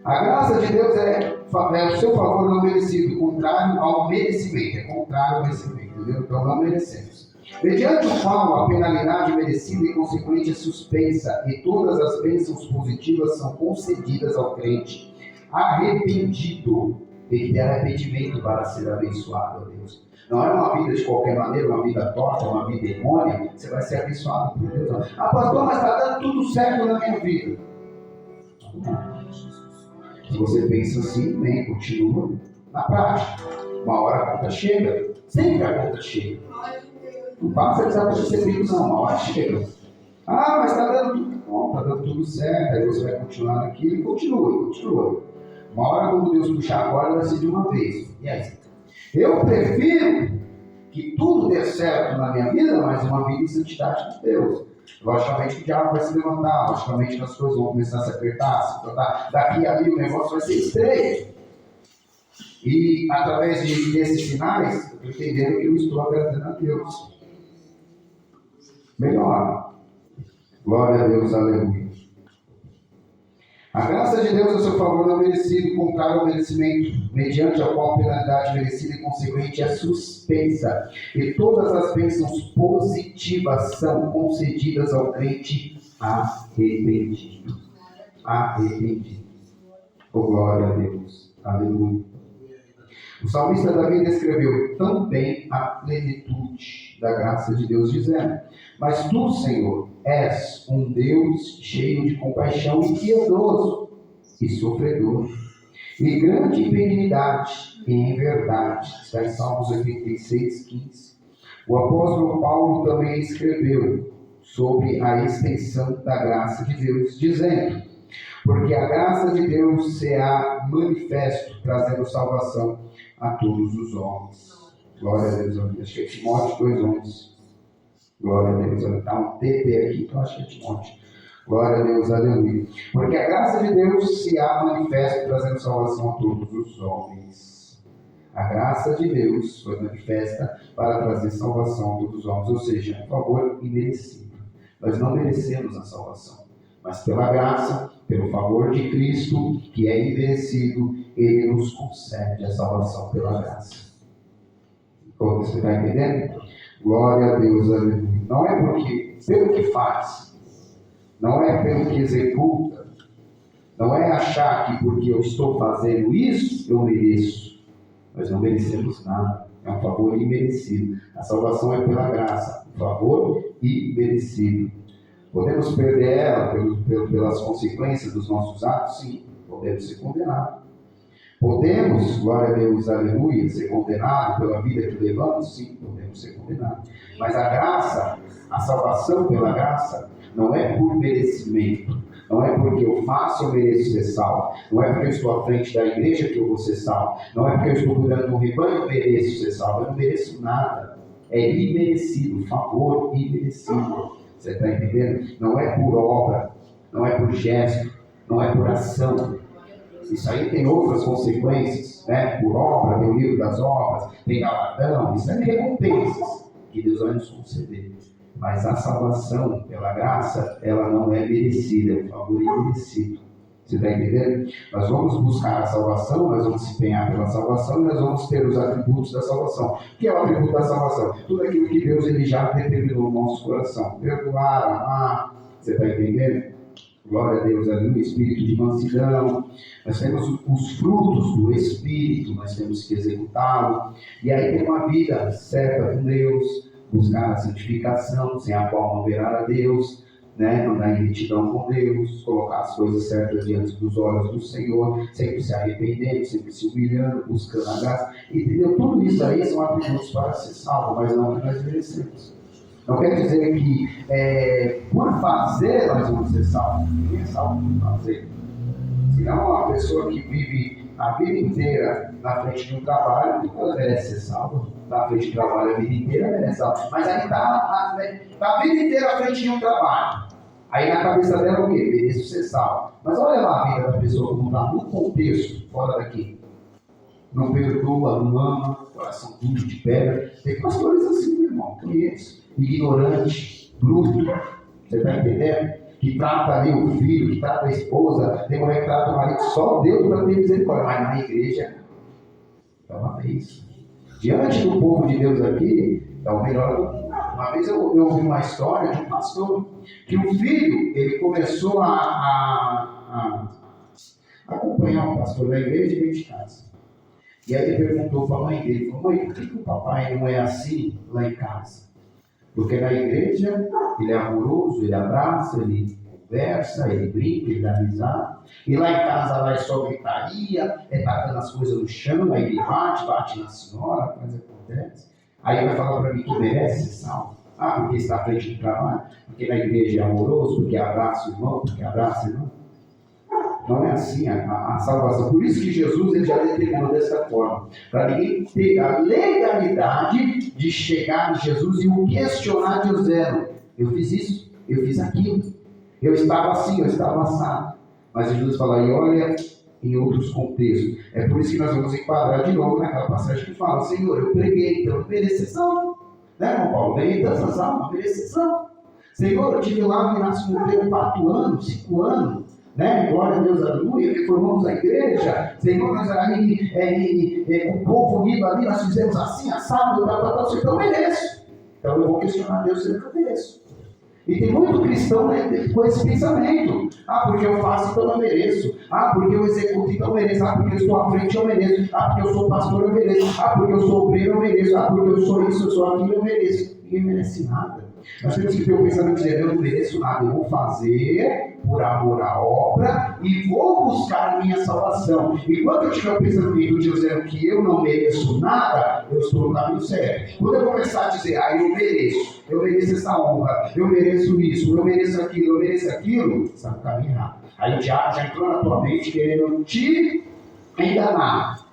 [SPEAKER 1] A graça de Deus é o seu favor não merecido, contrário ao merecimento. É contrário ao merecimento, entendeu? Então não merecemos. Mediante o qual a penalidade merecida e consequente é suspensa e todas as bênçãos positivas são concedidas ao crente arrependido. Tem que ter arrependimento para ser abençoado a Deus. Não é uma vida de qualquer maneira, uma vida torta, uma vida errônea, você vai ser abençoado por Deus. Ah, pastor, mas está dando tudo certo na minha vida. Se você pensa assim, bem, continua na prática. Uma hora a conta chega, sempre a conta chega. Não passa desapercebido, não, uma hora chega. Ah, mas está dando tudo bom, está dando tudo certo, aí você vai continuar naquilo e continua. Uma hora, quando Deus puxar a corda, vai ser de uma vez. E aí? Eu prefiro que tudo dê certo na minha vida, mas uma vida em santidade de Deus. Logicamente que o diabo vai se levantar, logicamente que as coisas vão começar a se apertar, se apertar. Daqui a ali o negócio vai ser estreito. E através desses sinais, eu estou entendendo que eu estou agradando a Deus. Melhor. Glória a Deus, aleluia. A graça de Deus a seu favor não merecido, contrário ao merecimento, mediante a qual a penalidade merecida e consequente é suspensa. E todas as bênçãos positivas são concedidas ao crente arrependido. Arrependido. Oh, glória a Deus. Aleluia. O salmista Davi descreveu tão bem a plenitude da graça de Deus, dizendo: mas tu, Senhor, és um Deus cheio de compaixão e piedoso e sofredor, e grande em benignidade e em verdade. Está em Salmos 86, 15. O apóstolo Paulo também escreveu sobre a extensão da graça de Deus, dizendo: porque a graça de Deus se há manifesto, trazendo salvação a todos os homens. Glória a Deus. Acho que é Timóteo 2:11. Glória a Deus. Está um TP aqui, então acho que é Timóteo. Glória a Deus, aleluia. Porque a graça de Deus se há manifesto, trazendo salvação a todos os homens. A graça de Deus foi manifesta para trazer salvação a todos os homens, ou seja, um favor imerecido. Nós não merecemos a salvação, mas pela graça, pelo favor de Cristo, que é imerecido, Ele nos concede a salvação pela graça. Você está entendendo? Glória a Deus, aleluia. Não é porque, pelo que faz, não é pelo que executa, não é achar que porque eu estou fazendo isso, eu mereço. Nós não merecemos nada, é um favor imerecido. A salvação é pela graça, um favor imerecido. Podemos perder ela pelas consequências dos nossos atos? Sim, podemos ser condenados. Podemos, glória a Deus, aleluia, ser condenados pela vida que levamos? Sim, podemos ser condenados. Mas a graça, a salvação pela graça, não é por merecimento. Não é porque eu faço, eu mereço ser salvo. Não é porque eu estou à frente da igreja que eu vou ser salvo. Não é porque eu estou cuidando do rebanho, eu mereço ser salvo. Eu não mereço nada. É imerecido, favor imerecido. Você está entendendo? Não é por obra, não é por gesto, não é por ação. Isso aí tem outras consequências, né? Por obra, tem o livro das obras, tem galardão, isso é recompensas que Deus vai nos conceder. Mas a salvação, pela graça, ela não é merecida, é um favor imerecido. Você está entendendo? Nós vamos buscar a salvação, nós vamos se empenhar pela salvação e nós vamos ter os atributos da salvação. O que é o atributo da salvação? Tudo aquilo que Deus ele já determinou no nosso coração. Perdoar, amar, você está entendendo? Glória a Deus, ali o espírito de mansidão. Nós temos os frutos do Espírito, nós temos que executá-lo. E aí tem uma vida certa com Deus, buscar a santificação, sem a qual não verá a Deus, né? Andar em retidão com Deus, colocar as coisas certas diante dos olhos do Senhor, sempre se arrependendo, sempre se humilhando, buscando a graça. Entendeu? Tudo isso aí são atributos para ser salvo, mas não que nós merecemos. Não quer dizer que por fazer nós vamos ser salvos. Ninguém é salvo por fazer. Senão, uma pessoa que vive a vida inteira na frente de um trabalho, ela merece ser salva. Na frente de um trabalho a vida inteira, ela merece ser salva. Mas aí está a vida inteira à frente de um trabalho. Aí na cabeça dela o quê? Mereço ser salvo. Mas olha lá a vida da pessoa como está no contexto, fora daqui. Não perdoa, não ama, coração duro de pedra. Tem pastores assim, meu irmão, conheço. Ignorante, bruto, você está entendendo? Que trata ali o filho, que trata a esposa, tem mulher que trata o marido, só Deus para ter misericórdia, mas na igreja, então é isso. Diante do povo de Deus aqui, é o melhor do mundo. Uma vez eu ouvi uma história de um pastor, que o filho, ele começou a acompanhar o pastor da igreja e veio de casa. E aí ele perguntou para a mãe dele, falou: mãe, por que o papai não é assim lá em casa? Porque na igreja ele é amoroso, ele abraça, ele conversa, ele brinca, ele dá risada. E lá em casa lá é só gritaria, tacando as coisas no chão, aí ele bate na senhora, a coisa acontece. Aí ele vai falar para mim que merece ser salvo. Ah, porque está à frente do trabalho, porque na igreja é amoroso, porque abraça o irmão, porque abraça o irmão. Não é assim a salvação. Por isso que Jesus ele já determinou dessa forma. Para ninguém ter a legalidade de chegar em Jesus e o questionar dizendo: eu fiz isso, eu fiz aquilo, eu estava assim, eu estava assado. Mas Jesus fala, e olha em outros contextos. É por isso que nós vamos enquadrar de novo naquela passagem que fala: Senhor, eu preguei, então eu mereço salvo. Né, irmão Paulo? Ganhei tantas almas, mereço salvo. Senhor, eu tive lá no Inácio Monteiro 4 anos, 5 anos. Né? Glória a Deus, aleluia, reformamos a igreja. Senhor, nós ali, o povo unido ali, nós fizemos assim, assado, então eu mereço. Então eu vou questionar Deus se eu mereço. E tem muito cristão, né, com esse pensamento: ah, porque eu faço, então eu mereço. Ah, porque eu executo, então eu mereço. Ah, porque eu estou à frente, eu mereço. Ah, porque eu sou pastor, eu mereço. Ah, porque eu sou obreiro, eu mereço. Ah, porque eu sou isso, eu sou aquilo, eu mereço. Ninguém merece nada. Nós temos que ter o pensamento de dizer: eu não mereço nada, eu vou fazer por amor à obra e vou buscar a minha salvação. Enquanto eu tiver o pensamento de dizer que eu não mereço nada, eu estou no caminho certo. Quando eu começar a dizer: ah, eu mereço essa honra, eu mereço isso, eu mereço aquilo, está no caminho errado. Aí o diabo já entrou na tua mente querendo te enganar,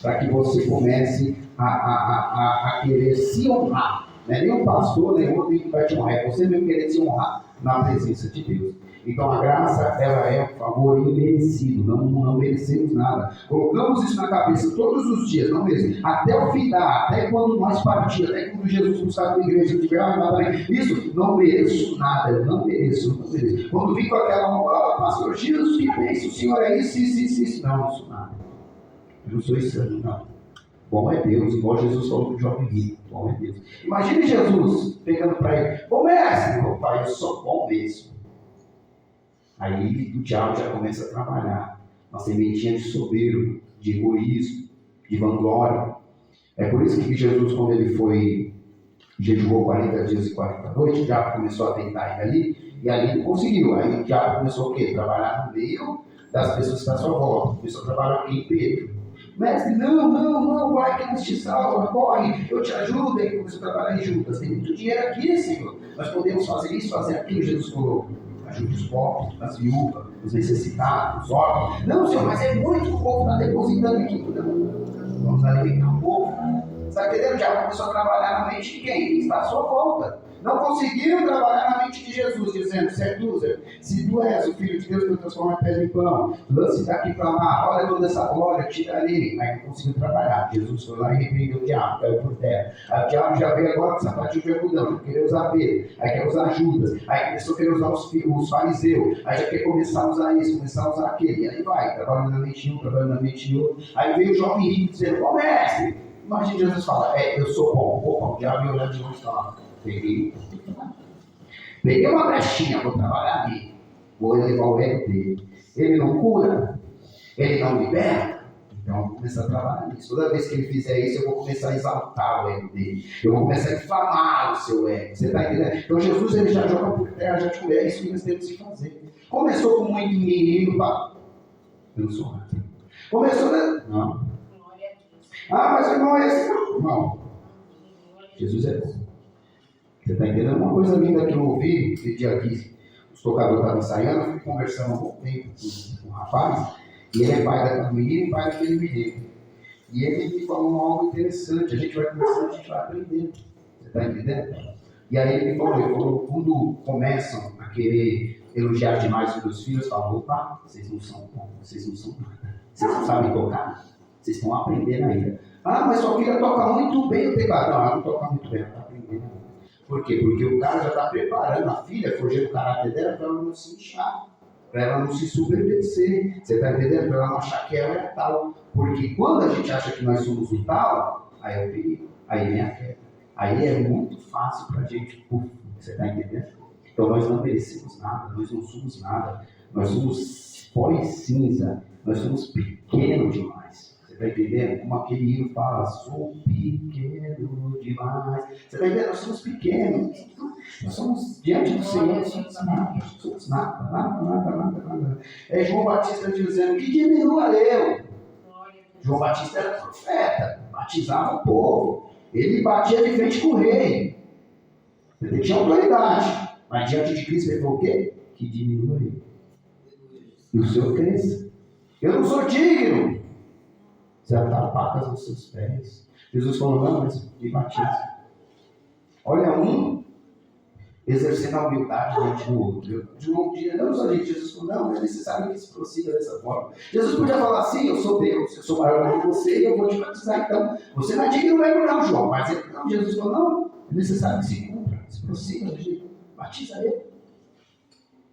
[SPEAKER 1] para que você comece a querer se honrar. Não é nem o pastor, nem outro que vai te honrar, é você mesmo querer se honrar na presença de Deus. Então a graça, ela é um favor imerecido, não merecemos nada. Colocamos isso na cabeça todos os dias, não mesmo? Até o final, até quando nós partimos, até quando Jesus nos sai da igreja, isso, não mereço nada, eu não mereço. Quando vim com aquela, pastor Jesus, que pensa, o senhor é isso, não sou nada. Eu não sou estranho, não. Bom é Deus, igual Jesus falou para o jovem rico. Bom é Deus. Imagine Jesus pegando para ele: bom mestre, meu pai, eu sou bom mesmo. Aí o diabo já começa a trabalhar uma sementinha de soberbo, de egoísmo, de vanglória. É por isso que Jesus, quando ele jejuou 40 dias e 40 noites, o diabo começou a tentar ele ali, e ali ele conseguiu. Aí o diabo começou o quê? Trabalhar no meio das pessoas que estão à sua volta. Começou a trabalhar aqui em Pedro. Mestre, não, vai que Deus te salva, corre, eu te ajudo. Aí começou a trabalhar em Judas. Tem muito dinheiro aqui, Senhor. Nós podemos fazer isso, fazer aquilo. Jesus falou: ajude os pobres, as viúvas, os necessitados, os órfãos. Não, Senhor, mas é muito, o povo está depositando aqui. Vamos alimentar o povo. Você está entendendo? Já começou a trabalhar na mente de quem? Quem está à sua volta. Não conseguiram trabalhar na mente de Jesus, dizendo: seduza, se tu és o Filho de Deus, que eu transformo a pedra em pão, lance daqui para lá, olha toda essa glória, tira ali. Aí não conseguiu trabalhar. Jesus foi lá e repreendeu o diabo, caiu por terra. Aí o diabo já veio agora com sapatinho de algodão, já queria usar Pedro, aí quer usar Judas, aí começou a querer usar os fariseus, aí já quer começar a usar isso, começar a usar aquele, e aí vai, trabalhando na mente de um, trabalhando na mente de outro. Aí veio o jovem rico dizendo: ô mestre, imagina Jesus fala: eu sou bom. Opa, o diabo ia olhar de longe e falar: peguei uma brechinha, vou trabalhar ali, vou elevar o ego dele. Ele não cura, ele não liberta, então eu vou começar a trabalhar nisso. Toda vez que ele fizer isso, eu vou começar a exaltar o ego dele, eu vou começar a inflamar o seu ego. Você está entendendo? Então Jesus ele já joga por terra, já te cura. É isso que nós temos que fazer. Começou com muito inimigo, pá. Eu não sou nada. Começou, né? Não. Ah, mas irmão é esse? Não. Jesus é bom. Você está entendendo? Uma coisa linda que eu ouvi esse dia aqui, os tocadores estavam ensaiando, eu fui conversando um pouco tempo com um rapaz, e ele é pai daquele menino e pai daquele menino. E ele me falou algo interessante, a gente vai conversando, a gente vai aprendendo. Você está entendendo? E aí ele falou, quando começam a querer elogiar demais os meus filhos, falam: opa, vocês não são nada, vocês não sabem tocar, vocês estão aprendendo ainda. Ah, mas sua filha toca muito bem o teclado. Não, ela não toca muito bem, ela está aprendendo. Por quê? Porque o cara já está preparando a filha, forjando o caráter dela para ela não se inchar, para ela não se subverter. Você está entendendo? Para ela não achar que ela é tal. Porque quando a gente acha que nós somos o tal, aí é o perigo, aí vem a queda. Aí é muito fácil para a gente, você está entendendo? Então nós não merecemos nada, nós não somos nada, nós somos pó e cinza, nós somos pequenos demais. Você está entendendo? Como aquele hino fala: sou pequeno demais. Você está entendendo? Nós somos pequenos. Nós somos diante do Senhor, nós somos nada. É João Batista dizendo: que diminua eu. João Batista era profeta, batizava o povo. Ele batia de frente com o rei. Ele tinha autoridade. Mas diante de Cristo ele falou o quê? Que diminua eu. E o Senhor cresça. Eu não sou digno. Você atar pacas nos seus pés. Jesus falou, não, mas me batiza. Olha exercendo a humildade diante do outro. De um dia, não só gente, Jesus falou, não, é necessário que se prossiga dessa forma. Jesus podia falar assim, eu sou Deus, eu sou maior que você e eu vou te batizar, então. Você não é digno mesmo não, João. Mas ele, não, Jesus falou, não, é necessário que se cumpra, se prossiga, batiza ele.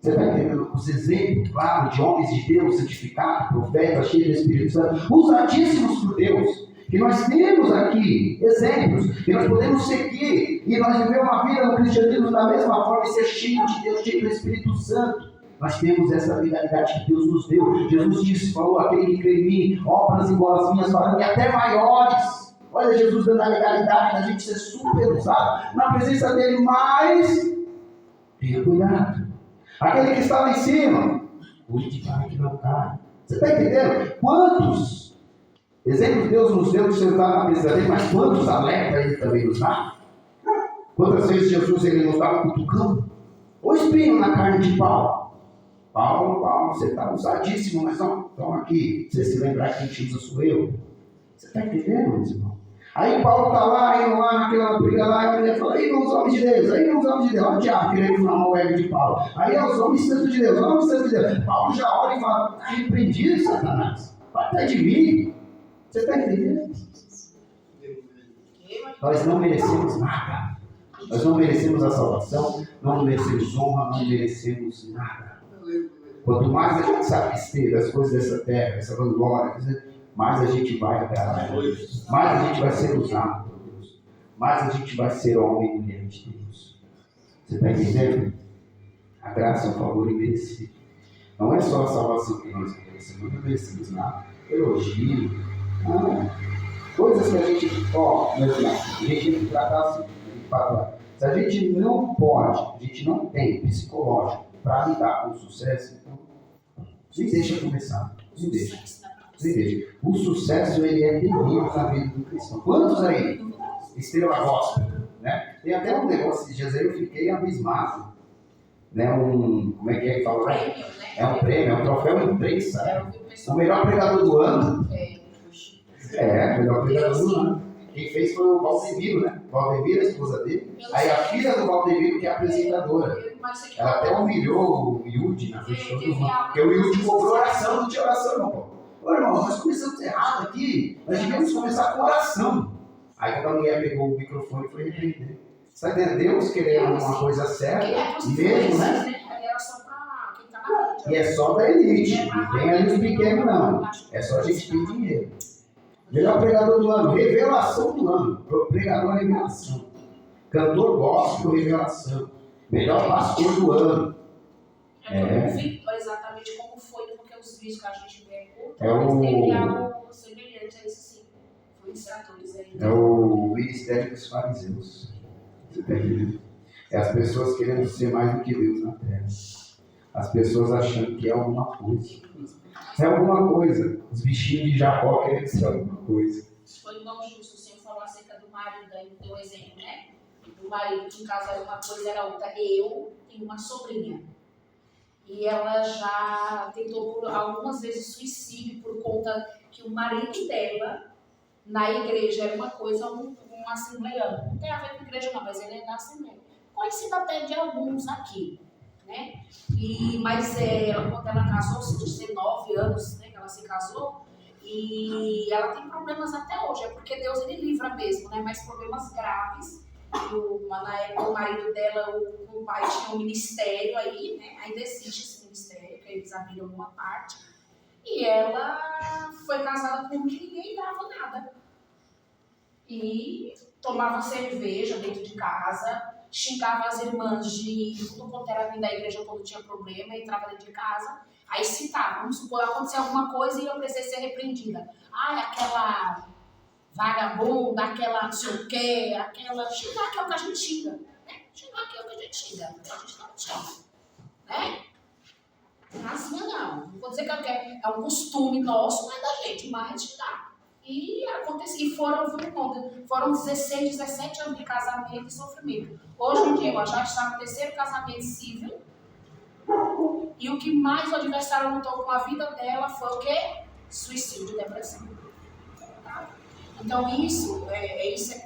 [SPEAKER 1] Você está entendendo? Os exemplos, claro, de homens de Deus, santificados, profetas, cheios do Espírito Santo, usadíssimos por Deus, que nós temos aqui exemplos, que nós podemos seguir, e nós viver uma vida no cristianismo da mesma forma, e ser cheio de Deus, cheio do Espírito Santo. Nós temos essa legalidade que Deus nos deu. Jesus disse, falou, aquele que crê em mim, obras iguais às minhas farão, e até maiores. Olha Jesus dando a legalidade da gente ser super usado na presença dele, mas tenha cuidado. Aquele que está lá em cima, cuide para que não caia. Você está entendendo? Quantos exemplos Deus nos deu de sentar na mesa dele, mas quantos alertas ele também nos dá? Quantas vezes Jesus ele nos dá um cutucão? Ou espinho na carne de pau? Paulo, você está usadíssimo, mas não, então aqui, você se lembrar que quem te usa sou eu. Você está entendendo, meu irmão? Aí Paulo está lá, indo lá naquela briga lá, e a mulher fala, aí vão os homens de Deus, olha o diabo querendo falar o ego de Paulo. Aí é os homens santos de Deus, homens santos de Deus. Paulo já olha e fala, está repreendido, Satanás, vai atrás de mim. Você está entendendo? Nós não merecemos nada. Nós não merecemos a salvação, não merecemos honra, não merecemos nada. Quanto mais a gente se abster das coisas dessa terra, essa vanglória, mais a gente vai agradar a Deus, mais a gente vai ser usado por Deus, mais a gente vai ser homem e mulher de Deus. Você está entendendo? A graça é um favor imerecido. Não é só a salvação que nós merecemos, não merecemos nada. Elogio, não. Coisas que a gente, a gente tem que tratar assim, se a gente não pode, a gente não tem psicológico para lidar com o sucesso, então, nem deixa começar, nem deixa. O sucesso ele é terrível na vida do cristão. Quantos aí? Estrela gospel, né? Tem até um negócio de dias aí, eu fiquei abismado. Né? Como é que fala? É um prêmio, é um troféu imprensa. Né? O melhor pregador do ano. O melhor pregador do ano. Quem fez foi o Valdemiro, né? O Valdemiro, a esposa dele. Aí a filha do Valdemiro, que é apresentadora. Ela até humilhou o Yudi na frente de todo mundo. Porque o Yudi cobrou oração, não tinha oração, não, pô. Ô irmão, nós começamos errado aqui, nós devemos começar com oração. Aí quando a mulher pegou o microfone e foi repreender. Você está entendendo? Deus querendo uma coisa certa, mesmo, né? E é só da elite, não tem ali os pequenos não. É só a gente ter dinheiro. Melhor pregador do ano, revelação do ano. Pregador revelação. Cantor gospel, revelação. Melhor pastor do ano.
[SPEAKER 2] Exatamente como foi, porque os vídeos que a gente vê
[SPEAKER 1] teve
[SPEAKER 2] algo semelhante a isso, sim. Foi iniciadores aí.
[SPEAKER 1] É o ministério dos fariseus. Você está entendendo? É as pessoas querendo ser mais do que Deus na terra. As pessoas achando que é alguma coisa. É alguma coisa. Os bichinhos de Jacó querendo ser alguma coisa.
[SPEAKER 2] Foi igual justo, o Senhor falou acerca do marido, aí deu um exemplo, né? Do marido que em casa era uma coisa, era outra. Eu tenho uma sobrinha. E ela já tentou por algumas vezes suicídio por conta que o marido dela, na igreja, era uma coisa, um assembleiano. Não tem a ver com igreja não, mas ele é da assembleia. Conhecido até de alguns aqui, né? Mas ela, quando ela casou, aos 19 anos, né, que ela se casou, e ela tem problemas até hoje, é porque Deus ele livra mesmo, né? Mas problemas graves. Na época, o marido dela, o pai tinha um ministério aí, né? Ainda existe esse ministério, que eles abriram uma parte. E ela foi casada com um que ninguém dava nada. E tomava cerveja dentro de casa, xingava as irmãs de tudo quanto era vindo da igreja quando tinha problema, entrava dentro de casa. Aí citava, vamos supor, acontecer alguma coisa e eu precisei ser repreendida. Aquela vagabunda, aquela não sei o quê, aquela... Xingar que é o que a gente xinga, né? Xingar que é o que a gente xinga, a gente não xinga, né? Assim não vou dizer que é um costume nosso, não é da gente, mas xingar. E aconteceu, e foram 16, 17 anos de casamento e sofrimento. Hoje em dia ela já está no 3º casamento civil E o que mais o adversário lutou com a vida dela foi o quê? Suicídio e depressão. Tá? Então isso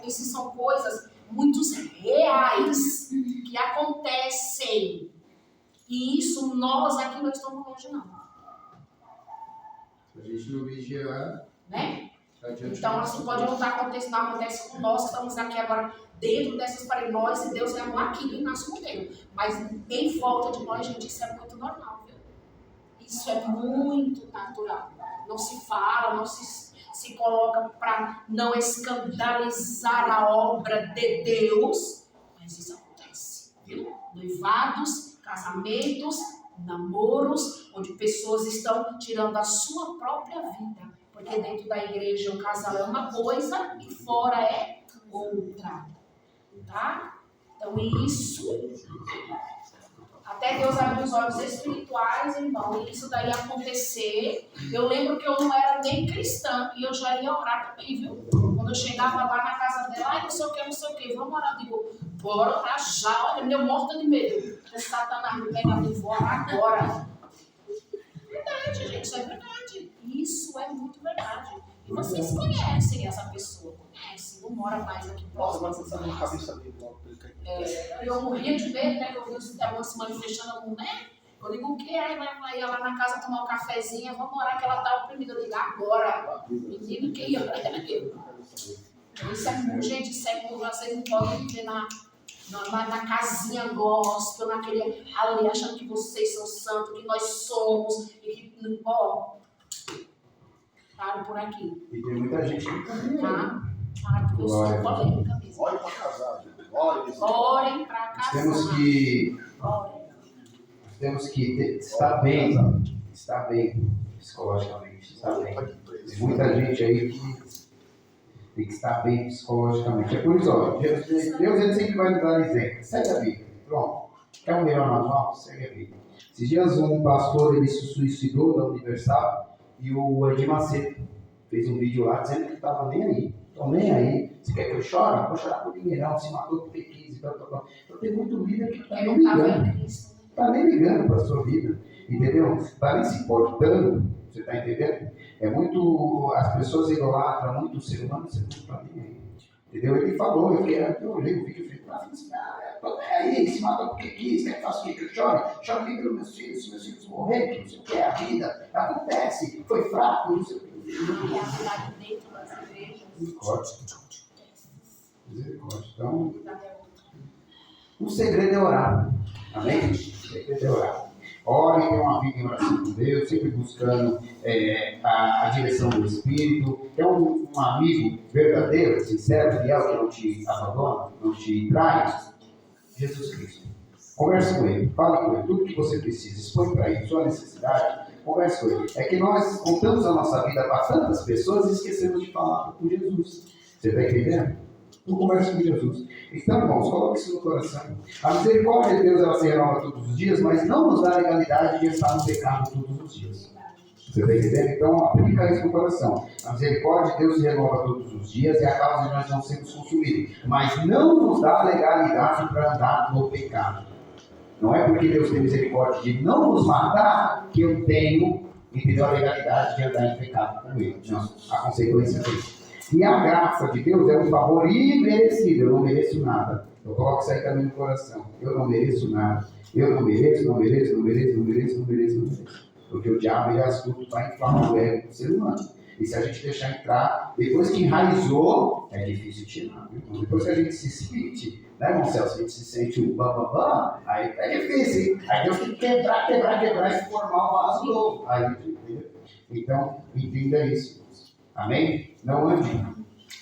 [SPEAKER 2] são coisas muito reais que acontecem. E isso nós aqui não estamos longe, não.
[SPEAKER 1] Se a gente não vigiar,
[SPEAKER 2] né? Então assim, pode não acontecer, não acontece com nós que estamos aqui agora dentro dessas paredes, nós e Deus é aqui em nosso modelo. Mas em volta de nós, gente, isso é muito normal, viu? Isso é muito natural. Não se fala, não se coloca para não escandalizar a obra de Deus, mas isso acontece, viu? Noivados, casamentos, namoros, onde pessoas estão tirando a sua própria vida, porque dentro da igreja o casal é uma coisa e fora é outra, tá? Então isso, até Deus abrir os olhos espirituais, então, e isso daí acontecer. Eu lembro que eu não era nem cristã e eu já ia orar também, viu? Quando eu chegava lá na casa dela, ai, não sei o que, vamos orar. Eu digo, bora orar já, olha, meu morto de medo. Esse Satanás me pega de fora agora. Verdade, gente, isso é verdade. Isso é muito verdade. E vocês conhecem essa pessoa, conhecem, não mora mais aqui próximo. Eu morria de medo, né? Que eu vi os demônios se manifestando, né? Eu digo, o que é? Vai lá na casa tomar um cafezinho, vamos orar que ela tá oprimida. Eu digo, agora. Menino, que ia pra ela. Isso é muito, gente, isso é muito. Vocês não podem viver na casinha gospel, naquele ali, achando que vocês são santos, que nós somos, e que, ó, paro por aqui.
[SPEAKER 1] E tem muita gente que
[SPEAKER 2] tá? Porque eu sou polêmica mesmo.
[SPEAKER 3] Orem para casar, gente.
[SPEAKER 2] Orem para casar.
[SPEAKER 1] Temos que estar bem psicologicamente, estar bem. Tem muita gente aí que tem que estar bem psicologicamente. É por isso, ó, Deus ele sempre vai nos dar exemplo. Segue a vida. Pronto. Quer um melhor manual? Segue a vida. Esses dias um pastor ele se suicidou da Universal e o Edir Macedo fez um vídeo lá dizendo que estava nem aí. Estou nem aí. Você quer que eu chore? Não vou chorar por ninguém não. Se matou por ter 15. Então tem muito líder que está nem ligando. Está nem ligando para a sua vida. Entendeu? Está nem se importando. Você está entendendo? É muito. As pessoas idolatram muito o ser humano, você não está nem aí. Entendeu? Ele falou, eu olhei o vídeo e falei, estou nem aí, se matou porque quis, quer que faça o quê? Que eu chore? Chore aqui pelos meus filhos, se meus filhos morrerem, que não sei o que é a vida. Acontece, foi fraco, não sei o que.
[SPEAKER 2] E a cidade dentro das igrejas.
[SPEAKER 1] Misericórdia. Então, o segredo é orar. Amém? O segredo é orar. Ore, tenha uma vida em oração com Deus, sempre buscando a direção do Espírito. É um amigo verdadeiro, sincero, fiel, que não te abandona, não te trai. Jesus Cristo. Converse com Ele, fale com Ele, tudo que você precisa, expõe para Ele, sua necessidade, converse com Ele. É que nós contamos a nossa vida para tantas pessoas e esquecemos de falar com Jesus. Você está entendendo? Então converse com Jesus. Então, irmãos, coloque isso no coração. A misericórdia de Deus, ela se renova todos os dias, mas não nos dá a legalidade de estar no pecado todos os dias. Você está entendendo? Então, aplica isso no coração. A misericórdia de Deus se renova todos os dias e a causa de nós não sermos consumidos. Mas não nos dá a legalidade para andar no pecado. Não é porque Deus tem misericórdia de não nos matar que eu tenho, entendeu, a legalidade de andar em pecado com Ele. Não, a consequência é isso. E a graça de Deus é um favor imerecido. Eu não mereço nada. Eu coloco isso aí também no coração. Eu não mereço nada. Eu não mereço. Porque o diabo ele é astuto para inflamar o ego do ser humano. E se a gente deixar entrar, depois que enraizou, é difícil tirar. Então, depois que a gente se sente, né, irmão Celso? A gente se sente um bam, aí é difícil, hein? Aí Deus tem que quebrar e formar um vaso novo. Aí, entendeu? Então, entenda isso. Amém? Não ande.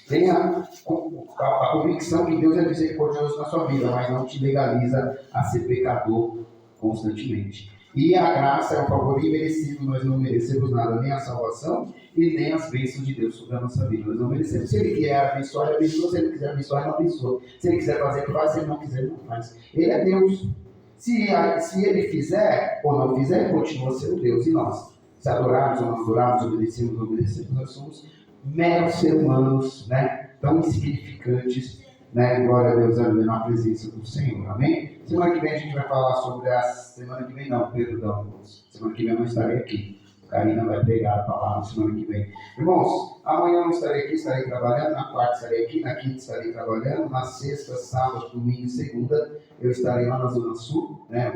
[SPEAKER 1] Tenha a convicção que Deus é misericordioso na sua vida, mas não te legaliza a ser pecador constantemente. E a graça é um favor imerecido, nós não merecemos nada, nem a salvação e nem as bênçãos de Deus sobre a nossa vida. Nós não merecemos. Se Ele quer abençoar, Ele abençoa. Se Ele quiser abençoar, Ele não abençoa. Se Ele quiser fazer, Ele faz. Se Ele não quiser, Ele não faz. Ele é Deus. Se Ele fizer ou não fizer, Ele continua sendo Deus. E nós? Se adorarmos ou não adorarmos, obedecemos, nós somos meros seres humanos, né? Tão insignificantes né? Glória a Deus, ali na presença do Senhor, amém? Semana que vem a gente vai falar sobre semana que vem não, perdão, semana que vem eu não estarei aqui. Karina vai pregar a palavra semana que vem. Irmãos, amanhã eu não estarei aqui, estarei trabalhando, na quarta estarei aqui, na quinta estarei trabalhando, na sexta, sábado, domingo e segunda eu estarei lá na Zona Sul, né?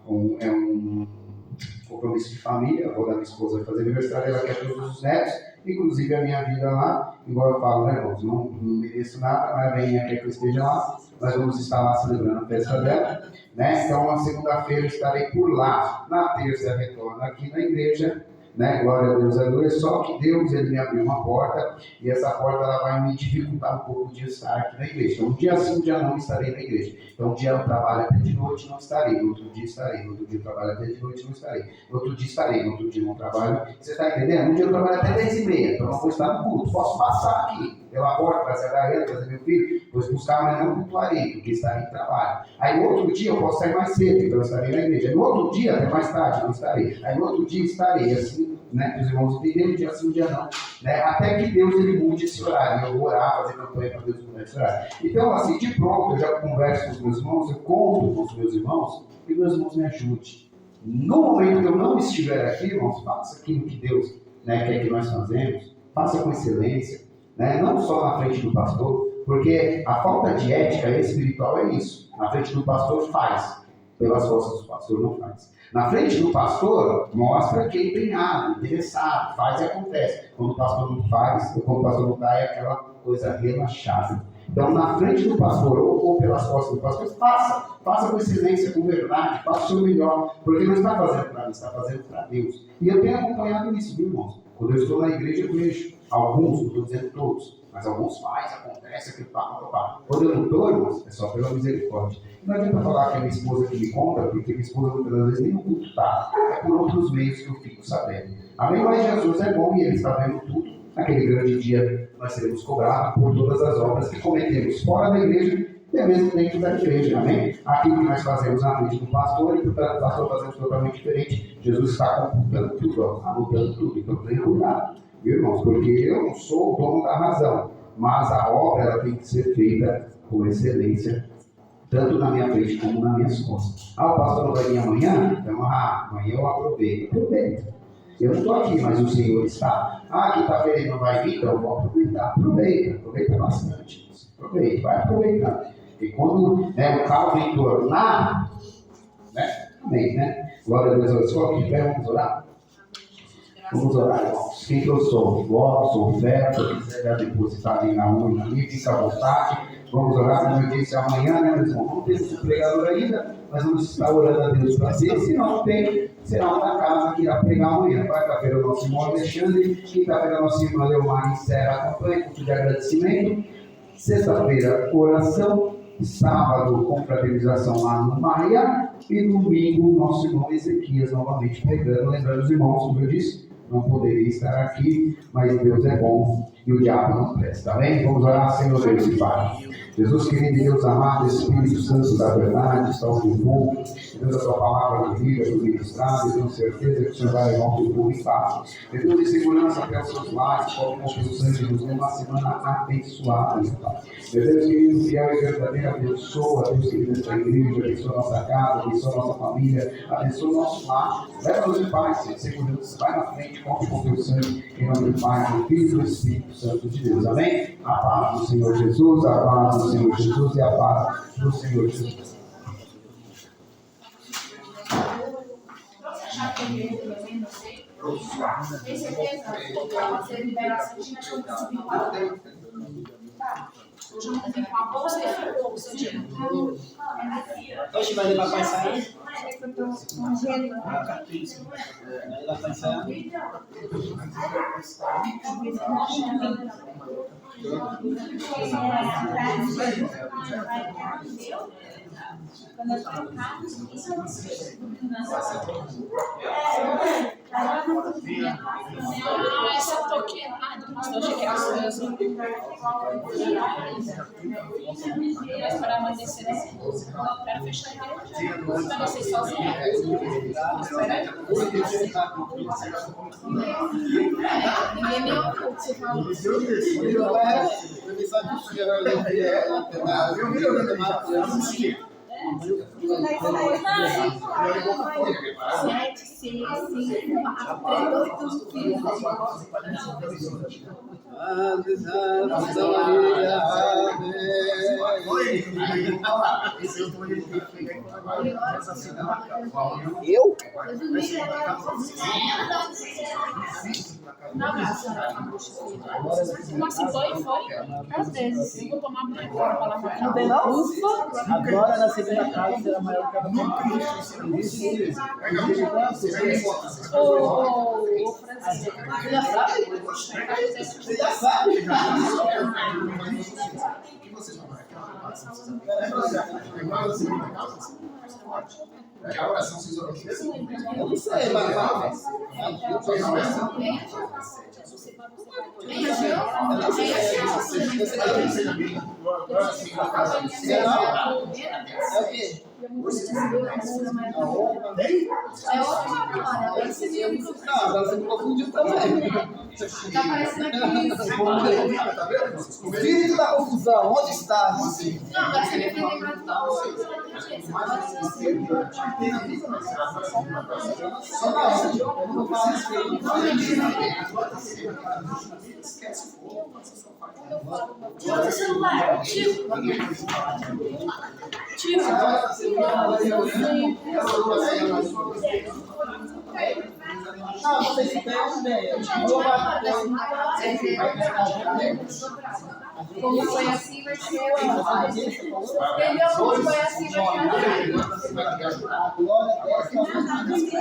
[SPEAKER 1] Um compromisso de família, a avó da minha esposa vai fazer aniversário, ela quer todos os netos, inclusive a minha vida lá, igual eu falo, né, irmãos, não mereço nada, mas a rainha quer que eu esteja lá, nós vamos estar lá celebrando a festa dela, né? Então na segunda-feira eu estarei por lá, na terça eu retorno aqui na igreja, né? Glória a Deus, aleluia. Só que Deus, ele me abriu uma porta, e essa porta ela vai me dificultar um pouco de estar aqui na igreja. Então um dia sim, um dia não estarei na igreja. Então um dia eu trabalho até de noite, não estarei, no outro dia estarei, no outro dia eu trabalho até de noite, não estarei, no outro dia estarei, no outro dia não trabalho. Você está entendendo? Um dia eu trabalho até 10h30, então não vou estar no culto, posso passar aqui pela porta, trazer a gareta, trazer meu filho, depois buscar, mas não cultuarei, porque estarei em trabalho. Aí no outro dia eu posso sair mais cedo, então eu estarei na igreja. No outro dia, até mais tarde, não estarei. Aí no outro dia estarei, assim, né, os irmãos entenderam, um dia sim, um dia não. Né, até que Deus ele mude esse horário, eu vou orar, fazer campanha para Deus mudar esse horário. Então, assim, de pronto, eu já converso com os meus irmãos, eu conto com os meus irmãos, e meus irmãos me ajudem. No momento que eu não estiver aqui, irmãos, faça aquilo que Deus, né, quer que nós fazemos, faça com excelência, né, não só na frente do pastor, porque a falta de ética espiritual é isso. Na frente do pastor faz, pelas costas do pastor não faz. Na frente do pastor, mostra que é empenhado, interessado, faz e acontece. Quando o pastor não faz, ou quando o pastor não dá, é aquela coisa relaxada. Então, na frente do pastor, ou pelas costas do pastor, faça com excelência, com verdade, faça o seu melhor, porque não está fazendo para mim, está fazendo para Deus. E eu tenho acompanhado isso, viu, irmãos? Quando eu estou na igreja, eu vejo alguns, não estou dizendo todos, mas alguns faz, acontece, aquilo, pá. Quando eu não estou, irmãos, é só pela misericórdia. E não adianta falar que é minha esposa que me conta, porque minha esposa muitas vezes nem no culto está, é por outros meios que eu fico sabendo. Amém? Mas Jesus é bom e Ele está vendo tudo. Naquele grande dia nós seremos cobrados por todas as obras que cometemos fora da igreja e mesmo dentro da igreja, amém? Aquilo que nós fazemos na frente do pastor e portanto o pastor fazemos totalmente diferente. Jesus está computando tudo, anotando tudo, então tenha cuidado, viu, irmãos? Porque eu não sou o dono da razão, mas a obra ela tem que ser feita com excelência, tanto na minha frente como nas minhas costas. O pastor não vai vir amanhã? Então, amanhã eu aproveito. Eu não estou aqui, mas o Senhor está. Quinta-feira ele não vai vir, então eu vou aproveitar. Aproveita bastante. Vai aproveitar. E quando o carro vem tornar, né? Amém, né? Glória a Deus. Coloque de pé, vamos orar? Vamos orar, irmãos. Quem que eu sou? Voto, sou fé, se quiser já depositar ali na urna ali, fica à vontade. Vamos orar, como eu disse, amanhã, né, meus irmãos? Não temos um pregador ainda, mas vamos estar orando a Deus para ser. Se não tem, será uma casa que irá pregar amanhã. Quarta-feira, o nosso irmão Alexandre. Quinta-feira, o nosso irmão Leomar encerra a campanha, culto de agradecimento. Sexta-feira, oração. Sábado, confraternização lá no Maia. E domingo, nosso irmão Ezequias novamente pregando. Lembrando os irmãos, como eu disse, não poderia estar aqui, mas Deus é bom e o diabo não presta. Amém? Vamos orar, Senhor Deus e Pai. Jesus querido, Deus amado, Espírito Santo da verdade, está ao teu povo. Deus, a tua palavra de vida, do ministrado, eu tenho certeza que o Senhor vai levar o teu povo em paz. Deus, de segurança até os seus lares, coloque com o sangue, nos dê uma semana abençoada, meu Pai. Meu Deus querido, fiel e verdadeiro, abençoa, Deus querido, esta igreja, abençoa nossa casa, abençoa nossa família, abençoa nosso lar. Leva-nos em paz, Senhor, segurança, vai na frente, coloque com o teu sangue, em nome do Pai, do Filho e do Espírito Santo de Deus. Amém? A paz do Senhor Jesus, a paz do Senhor Jesus e a paz do Senhor Jesus.
[SPEAKER 2] Trouxe a chave do evento, não sei. Tem certeza? Para você liberar a Santina, eu vou subir lá. Tá. Hoje eu vou com a bolsa e ficou, Santina.
[SPEAKER 3] Hoje vai levar para ensaiar?
[SPEAKER 4] É que eu tô com gelo.
[SPEAKER 3] Vai levar para ensaiar?
[SPEAKER 4] Quando eu tô em casa, isso eu não sei.
[SPEAKER 2] Essa toquinha. Do pastor, achei que era as coisas. Vai esperar a mãe descer assim. Quero fechar a igreja. Vai descer sozinho. Ninguém me ouviu o que você falou.
[SPEAKER 5] Eu?
[SPEAKER 2] Tomar esse banho foi? Às vezes. Eu vou tomar banho agora para lavar.
[SPEAKER 5] Não tem não? Agora na segunda casa será maior que a
[SPEAKER 2] Ô, Francisco.
[SPEAKER 5] Você já sabe? Você já sabe?
[SPEAKER 1] A oração vocês oram aqui?
[SPEAKER 5] Eu não sei, mas você me confundiu também.
[SPEAKER 2] Tá parecendo aqui.
[SPEAKER 5] O espírito da confusão, onde está?
[SPEAKER 2] Não, agora você me fez lembrar de tal coisa.
[SPEAKER 4] Tira o celular. Tira.
[SPEAKER 5] Não, você se tem uma ideia.
[SPEAKER 2] Como foi assim, vai ser. Entendeu? Como foi assim, vai ser.
[SPEAKER 5] Glória a Deus.